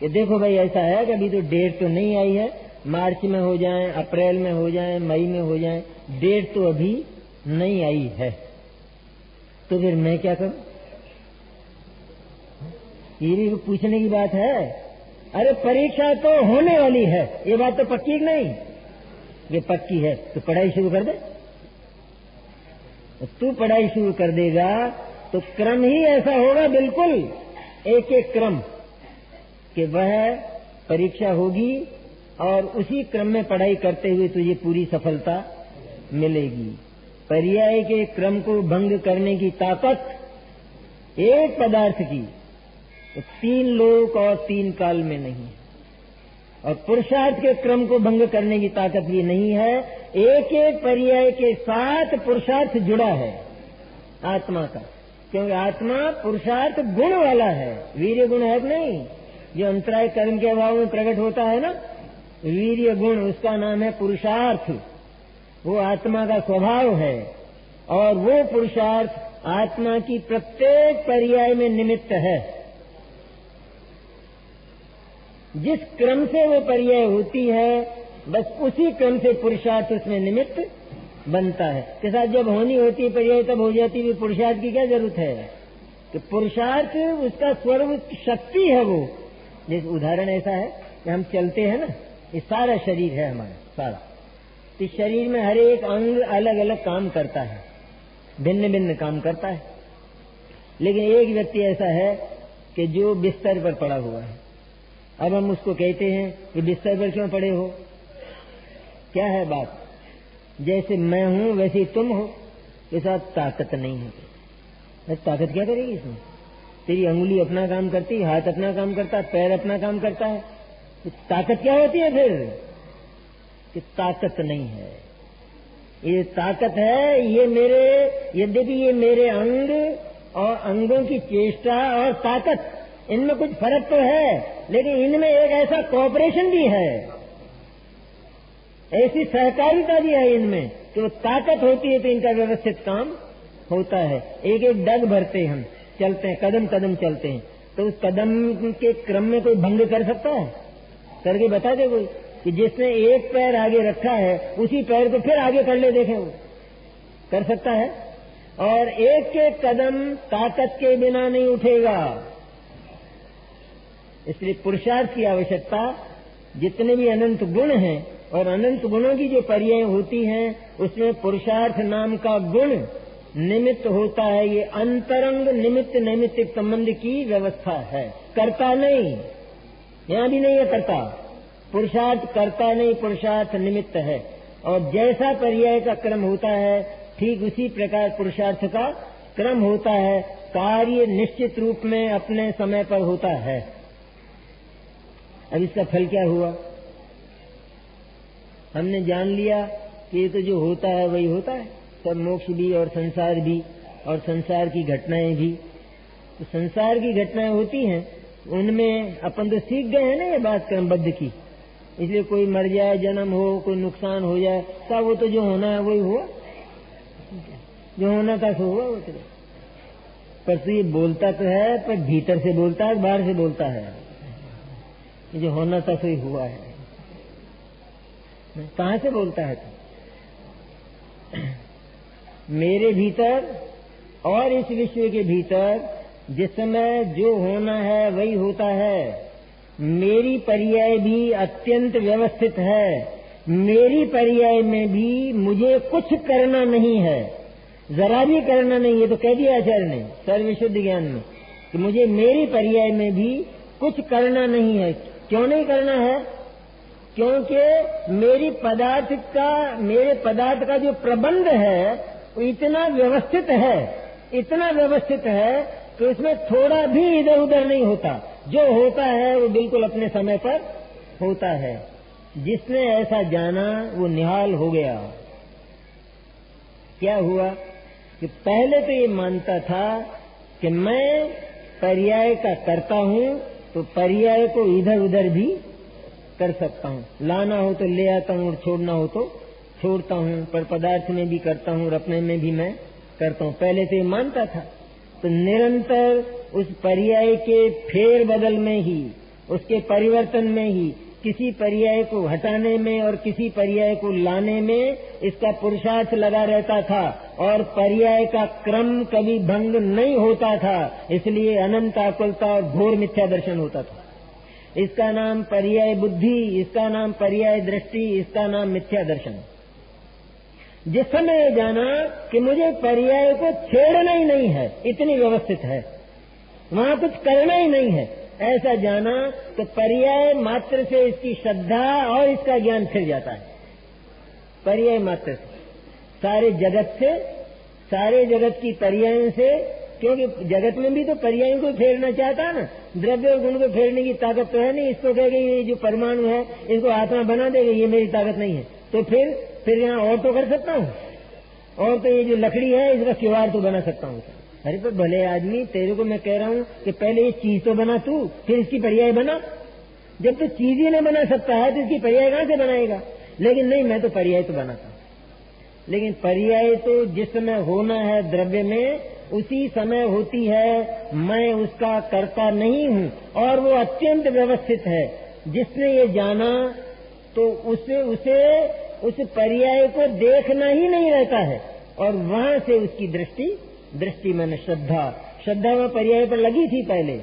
कि देखो भाई ऐसा है कि अभी तो डेट तो नहीं आई है, मार्च में हो जाए, अप्रैल में हो जाए, मई में हो जाए, डेट तो अभी नहीं आई है, तो फिर मैं क्या करूं? ये भी पूछने की बात है। अरे परीक्षा तो होने वाली है, ये बात तो पक्की नहीं? ये पक्की है तो पढ़ाई शुरू कर दे। तू पढ़ाई शुरू कर देगा तो क्रम ही ऐसा होगा, बिल्कुल एक एक क्रम, कि वह परीक्षा होगी और उसी क्रम में पढ़ाई करते हुए तुझे पूरी सफलता मिलेगी। पर्याय के क्रम को भंग करने की ताकत एक पदार्थ की तो 3 लोक और 3 काल में नहीं, और पुरुषार्थ के क्रम को भंग करने की ताकत भी नहीं है। एक एक पर्याय के साथ पुरुषार्थ जुड़ा है आत्मा का, क्योंकि आत्मा पुरुषार्थ गुण वाला है, वीर्य गुण है नहीं, जो अंतराय कर्म के अभाव में प्रकट होता है ना, वीर्य गुण, उसका नाम है पुरुषार्थ। वो आत्मा का स्वभाव है, और वो पुरुषार्थ आत्मा की प्रत्येक पर्याय में निमित्त है। जिस क्रम से वो पर्याय होती है बस उसी क्रम से पुरुषार्थ उसमें निमित्त बनता है। के साथ जब होनी होती है पर्याय तब हो जाती है, पुरुषार्थ की क्या जरूरत है? कि पुरुषार्थ उसका स्वरूप शक्ति है। वो जैसे उदाहरण ऐसा है कि हम चलते हैं ना, ये सारा शरीर है हमारा सारा, इस शरीर में हर एक अंग अलग अलग काम करता है, भिन्न भिन्न काम करता है। लेकिन एक व्यक्ति ऐसा है कि जो बिस्तर पर पड़ा हुआ है। अब हम उसको कहते हैं कि बिस्तर पर क्यों पड़े हो? क्या है बात? जैसे मैं हूं वैसे ही तुम हो, के साथ ताकत नहीं है। ताकत क्या करेगी इसमें? तेरी अंगुली अपना काम करती, हाथ अपना काम करता, पैर अपना काम करता है, तो ताकत क्या होती है फिर? कि ताकत नहीं है। ये ताकत है, ये मेरे, यद्यपि ये मेरे अंग और अंगों की चेष्टा और ताकत, इनमें कुछ फर्क तो है, लेकिन इनमें एक ऐसा कॉपरेशन भी है, ऐसी सहकारिता भी है इनमें कि वो ताकत होती है तो इनका व्यवस्थित काम होता है। एक एक डग भरते हम चलते हैं, कदम कदम चलते हैं, तो उस कदम के क्रम में कोई भंग कर सकता है? करके बता दे कोई कि जिसने एक पैर आगे रखा है उसी पैर को फिर आगे कर ले, देखें वो कर सकता है? और एक एक कदम ताकत के बिना नहीं उठेगा। इसलिए पुरुषार्थ की आवश्यकता। जितने भी अनंत गुण हैं और अनंत गुणों की जो पर्याय होती हैं उसमें पुरुषार्थ नाम का गुण निमित्त होता है। ये अंतरंग निमित्त नैमित्तिक संबंध की व्यवस्था है, करता नहीं। यहां भी नहीं है करता, पुरुषार्थ करता नहीं, पुरुषार्थ निमित्त है। और जैसा पर्याय का क्रम होता है ठीक उसी प्रकार पुरुषार्थ का क्रम होता है। कार्य निश्चित रूप में अपने समय पर होता है। अब इसका फल क्या हुआ? हमने जान लिया कि ये तो जो होता है वही होता है, सब मोक्ष भी और संसार भी और संसार की घटनाएं भी। तो संसार की घटनाएं होती हैं, उनमें अपन तो सीख गए हैं ना ये बात क्रमबद्ध की। इसलिए कोई मर जाए, जन्म हो, कोई नुकसान हो जाए, सब वो तो जो होना है वही हुआ, जो होना था सो हुआ। वो तो पर तो ये बोलता तो है, पर भीतर से बोलता है, बाहर से बोलता है। जो होना था सो ही हुआ है। कहां से बोलता है? मेरे भीतर और इस विश्व के भीतर जिस समय जो होना है वही होता है। मेरी पर्याय भी अत्यंत व्यवस्थित है। मेरी पर्याय में भी मुझे कुछ करना नहीं है, जरा भी करना नहीं है। तो कह दिया आचार्य ने सर्वविशुद्ध ज्ञान में कि मुझे मेरी पर्याय में भी कुछ करना नहीं है। क्यों नहीं करना है? क्योंकि मेरे पदार्थ का जो प्रबंध है वो इतना व्यवस्थित है, इतना व्यवस्थित है कि उसमें थोड़ा भी इधर उधर नहीं होता। जो होता है वो बिल्कुल अपने समय पर होता है। जिसने ऐसा जाना वो निहाल हो गया। क्या हुआ कि पहले तो ये मानता था कि मैं पर्याय का करता हूं, तो पर्याय को इधर उधर भी कर सकता हूं। लाना हो तो ले आता हूं और छोड़ना हो तो छोड़ता हूं। पर पदार्थ में भी करता हूं और अपने में भी मैं करता हूं। पहले तो ये मानता था। तो निरंतर उस पर्याय के फेर बदल में ही, उसके परिवर्तन में ही, किसी पर्याय को हटाने में और किसी पर्याय को लाने में इसका पुरुषार्थ लगा रहता था। और पर्याय का क्रम कभी भंग नहीं होता था। इसलिए अनंत आकुलता और घोर मिथ्या दर्शन होता था। इसका नाम पर्याय बुद्धि, इसका नाम पर्याय दृष्टि, इसका नाम मिथ्या दर्शन। जिस समय जाना कि मुझे पर्याय को छेड़ना ही नहीं है, इतनी व्यवस्थित है, वहां कुछ करना ही नहीं है, ऐसा जाना तो पर्याय मात्र से इसकी श्रद्धा और इसका ज्ञान फिर जाता है। पर्याय मात्र से सारे जगत की पर्याय से, क्योंकि जगत में भी तो पर्याय को फेरना चाहता है ना। द्रव्य और गुण को फेरने की ताकत तो है नहीं। इसको कहेगा ये जो परमाणु है इसको आत्मा बना देगा, ये मेरी ताकत नहीं है। तो फिर यहाँ और तो कर सकता हूँ, और तो ये जो लकड़ी है इसका किवाड़ तो बना सकता हूँ। अरे पर भले आदमी, तेरे को मैं कह रहा हूँ कि पहले ये चीज तो बना तू, फिर इसकी पर्याय बना। जब तो चीज ही नहीं बना सकता है तो इसकी पर्याय कहां से बनाएगा? लेकिन नहीं, मैं तो पर्याय तो बनाता हूँ। लेकिन पर्याय तो जिस समय होना है द्रव्य में उसी समय होती है। मैं उसका कर्ता नहीं हूँ और वो अत्यंत व्यवस्थित है। जिसने ये जाना तो उसे उस पर्याय को देखना ही नहीं रहता है, और वहां से उसकी दृष्टि मैंने श्रद्धा में पर्याय पर लगी थी पहले,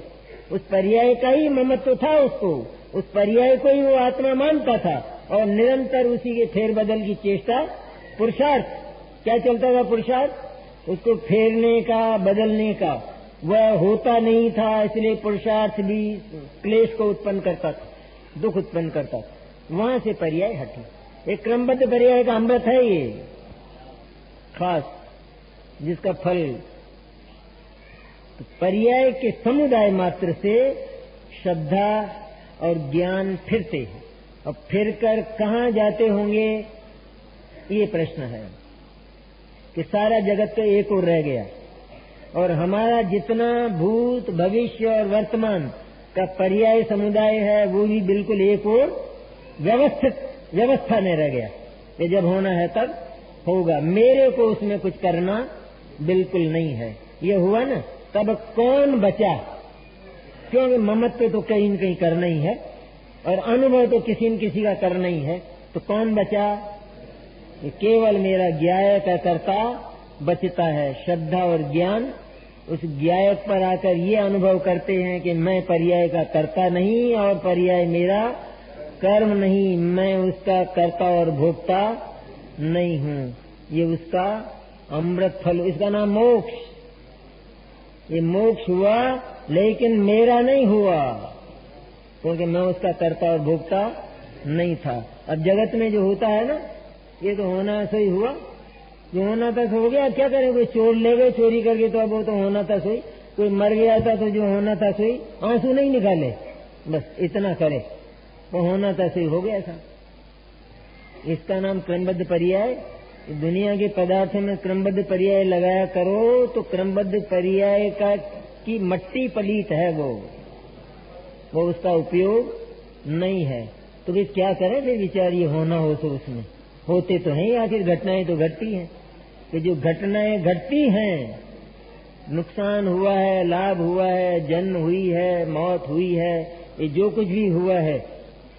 उस पर्याय का ही ममत्व था उसको, उस पर्याय को ही वो आत्मा मानता था, और निरंतर उसी के फेरबदल की चेष्टा, पुरुषार्थ क्या चलता था, पुरुषार्थ उसको फेरने का, बदलने का, वह होता नहीं था, इसलिए पुरुषार्थ भी क्लेश को उत्पन्न करता था, दुख उत्पन्न करता था। वहां से पर्याय हटी। एक क्रमबद्ध पर्याय का अमृत है ये खास, जिसका फल तो पर्याय के समुदाय मात्र से श्रद्धा और ज्ञान फिरते हैं, और फिरकर कहाँ जाते होंगे ये प्रश्न है कि सारा जगत तो एक ओर रह गया, और हमारा जितना भूत भविष्य और वर्तमान का पर्याय समुदाय है वो भी बिल्कुल एक ओर व्यवस्था में रह गया कि जब होना है तब होगा, मेरे को उसमें कुछ करना बिल्कुल नहीं है। ये हुआ ना, तब कौन बचा? क्योंकि ममत्व तो कहीं न कहीं करना ही है, और अनुभव तो किसी न किसी का करना ही है, तो कौन बचा? ये केवल मेरा ज्ञाय का कर्ता बचता है। श्रद्धा और ज्ञान उस ज्ञायक पर आकर ये अनुभव करते हैं कि मैं पर्याय का कर्ता नहीं, और पर्याय मेरा कर्म नहीं, मैं उसका कर्ता और भोक्ता नहीं हूँ। ये उसका अमृत फल, इसका नाम मोक्ष। ये मोक्ष हुआ, लेकिन मेरा नहीं हुआ, क्योंकि मैं उसका कर्ता और भोक्ता नहीं था। अब जगत में जो होता है ना, ये तो होना सही हुआ, जो होना था सो हो गया। क्या करें, कोई चोर ले गए चोरी करके, तो अब वो तो होना था सोई, कोई मर गया था तो जो होना था सोई, आंसू नहीं निकाले, बस इतना करे, वो होना था सोई हो गया था। इसका नाम क्रमबद्ध पर्याय। दुनिया के पदार्थों में क्रमबद्ध पर्याय लगाया करो तो क्रमबद्ध पर्याय का की मट्टी पलीत है, वो उसका उपयोग नहीं है। तो फिर क्या करें, फिर विचार ये होना हो तो उसमें होते तो हैं, आखिर घटनाएं तो घटती हैं, कि जो घटनाएं घटती हैं, नुकसान हुआ है, लाभ हुआ है, जन्म हुई है, मौत हुई है, ये जो कुछ भी हुआ है,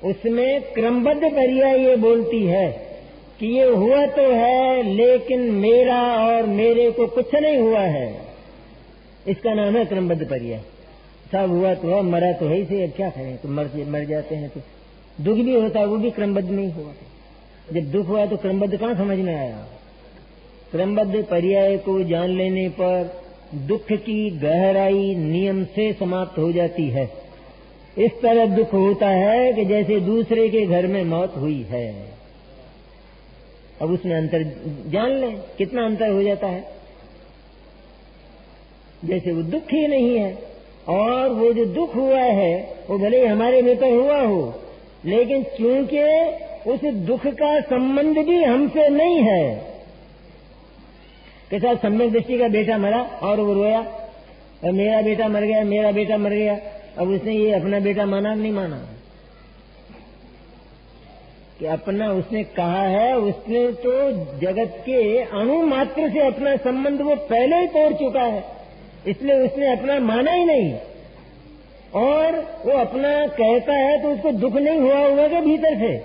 उसमें क्रमबद्ध पर्याय ये बोलती है कि ये हुआ तो है, लेकिन मेरा और मेरे को कुछ नहीं हुआ है। इसका नाम है क्रमबद्ध पर्याय। सब हुआ तो है, मरा तो है ही, अब क्या करें, तो मर जाते हैं। तो दुख भी होता है, वो भी क्रमबद्ध नहीं हुआ। जब दुख हुआ तो क्रमबद्ध कहाँ समझ में आया? क्रमबद्ध पर्याय को जान लेने पर दुख की गहराई नियम से समाप्त हो जाती है। इस तरह दुख होता है कि जैसे दूसरे के घर में मौत हुई है। अब उसमें अंतर जान लें, कितना अंतर हो जाता है। जैसे वो दुख ही नहीं है, और वो जो दुख हुआ है वो भले हमारे भीतर हुआ हो, लेकिन क्योंकि उस दुख का संबंध भी हमसे नहीं है। कैसा सम्यक दृष्टि का बेटा मरा और वो रोया, और मेरा बेटा मर गया, मेरा बेटा मर गया। अब उसने ये अपना बेटा माना नहीं माना कि अपना, उसने कहा है, उसने तो जगत के अणु मात्र से अपना संबंध वो पहले ही तोड़ चुका है, इसलिए उसने अपना माना ही नहीं। और वो अपना कहता है तो उसको दुख नहीं हुआ होगा के भीतर से,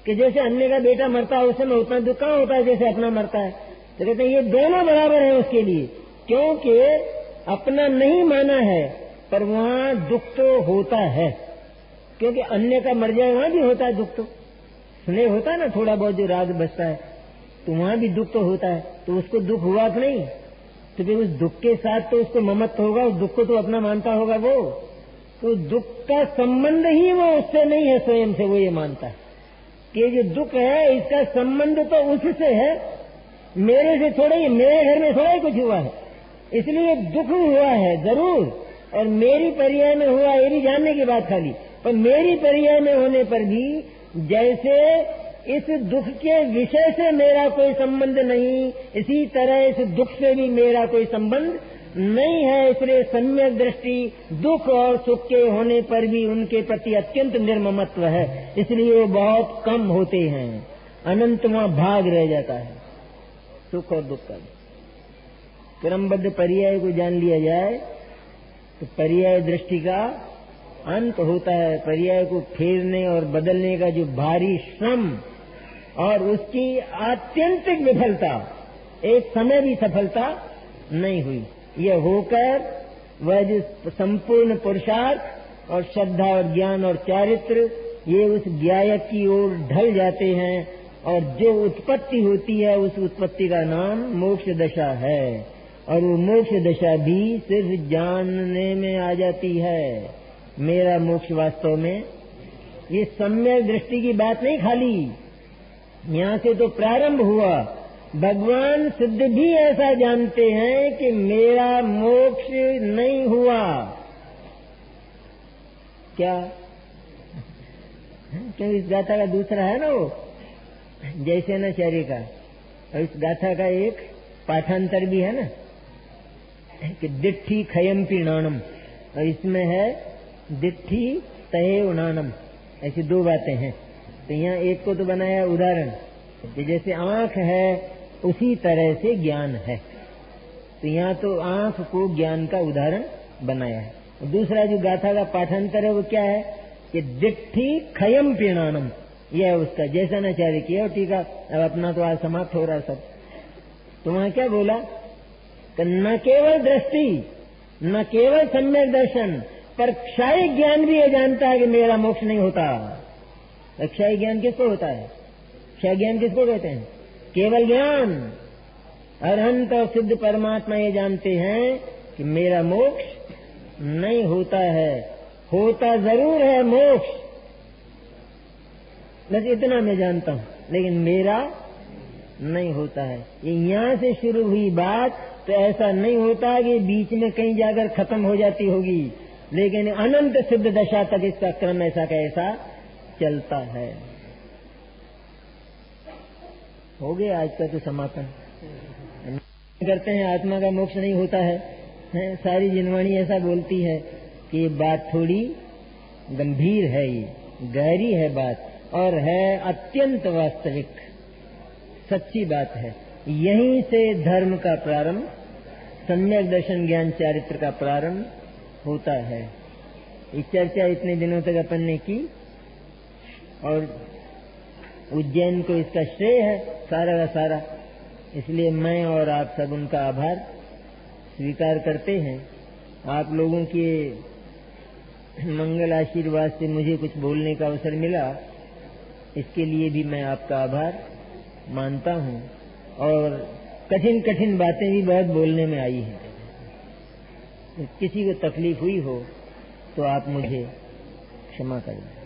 कि जैसे अन्य का बेटा मरता है उस समय उतना दुख कहाँ होता है जैसे अपना मरता है। तो कहते हैं ये दोनों बराबर है उसके लिए, क्योंकि अपना नहीं माना है, पर वहाँ दुख तो होता है, क्योंकि अन्य का मर जाए वहाँ भी होता है दुख। तो स्नेह होता है ना, थोड़ा बहुत जो राग बचता है, तो वहाँ भी दुख तो होता है। तो उसको दुख हुआ कि नहीं, तो फिर उस दुख के साथ तो उसको ममत्व होगा, उस दुख को तो अपना मानता होगा वो। तो दुख का संबंध ही वो उससे नहीं है, स्वयं से वो ये मानता है कि जो दुख है इसका संबंध तो उससे है, मेरे से थोड़ा ही, मेरे घर में थोड़ा ही कुछ हुआ है, इसलिए दुख हुआ है जरूर, और मेरी पर्याय में हुआ ये भी जानने की बात खाली। पर मेरी पर्याय में होने पर भी जैसे इस दुख के विषय से मेरा कोई संबंध नहीं, इसी तरह इस दुख से भी मेरा कोई संबंध नहीं है। इसलिए सम्यक दृष्टि दुख और सुख के होने पर भी उनके प्रति अत्यंत निर्ममत्व है, इसलिए वो बहुत कम होते हैं, अनंतमा भाग रह जाता है सुख और दुख का। क्रमबद्ध पर्याय को जान लिया जाए तो पर्याय दृष्टि का अंत होता है। पर्याय को फेरने और बदलने का जो भारी श्रम और उसकी आत्यंतिक विफलता, एक समय भी सफलता नहीं हुई। यह होकर वह जो संपूर्ण पुरुषार्थ और श्रद्धा और ज्ञान और चारित्र ये उस ज्ञायक की ओर ढल जाते हैं, और जो उत्पत्ति होती है उस उत्पत्ति का नाम मोक्ष दशा है। और वो मोक्ष दशा भी सिर्फ जानने में आ जाती है। मेरा मोक्ष वास्तव में ये सम्यक दृष्टि की बात नहीं, खाली यहाँ से तो प्रारंभ हुआ। भगवान सिद्ध भी ऐसा जानते हैं कि मेरा मोक्ष नहीं हुआ। क्या? क्यों? इस गाथा का दूसरा है ना वो जैसे नाचार्य का, और इस गाथा का एक पाठांतर भी है ना कि दिट्ठी खयम पीणानम, और इसमें है दिट्ठी तहे उनानम। ऐसी दो बातें हैं। तो यहाँ एक को तो बनाया उदाहरण कि जैसे आंख है उसी तरह से ज्ञान है, तो यहाँ तो आंख को ज्ञान का उदाहरण बनाया है। और दूसरा जो गाथा का पाठांतर है वो क्या है कि दिट्ठी खयम पीणानम, यह है उसका जैसा नाचार्य किया। और ठीक है, अब अपना तो आज समाप्त हो रहा सब। तो वहां क्या बोला कि न केवल दृष्टि, न केवल सम्यक दर्शन, पर क्षय ज्ञान भी ये जानता है कि मेरा मोक्ष नहीं होता। क्षय ज्ञान किसको होता है? क्षय ज्ञान किसको कहते हैं? केवल ज्ञान। अरहंत और सिद्ध परमात्मा ये जानते हैं कि मेरा मोक्ष नहीं होता है। होता जरूर है मोक्ष, बस इतना मैं जानता हूं, लेकिन मेरा नहीं होता है। ये यहाँ से शुरू हुई बात, तो ऐसा नहीं होता कि बीच में कहीं जाकर खत्म हो जाती होगी, लेकिन अनंत सिद्ध दशा तक इसका क्रम ऐसा का ऐसा चलता है। हो गया आज का तो समापन। करते हैं आत्मा का मोक्ष नहीं होता है, सारी जिनवाणी ऐसा बोलती है कि ये बात थोड़ी गंभीर है, ये गहरी है बात, और है अत्यंत वास्तविक, सच्ची बात है। यहीं से धर्म का प्रारंभ, सम्यक दर्शन ज्ञान चारित्र का प्रारंभ होता है। ये चर्चा इतने दिनों तक अपन ने की, और उज्जैन को इसका श्रेय है सारा का सारा। इसलिए मैं और आप सब उनका आभार स्वीकार करते हैं। आप लोगों के मंगल आशीर्वाद से मुझे कुछ बोलने का अवसर मिला, इसके लिए भी मैं आपका आभार मानता हूँ। और कठिन कठिन बातें भी बहुत बोलने में आई हैं। किसी को तकलीफ हुई हो तो आप मुझे क्षमा करें।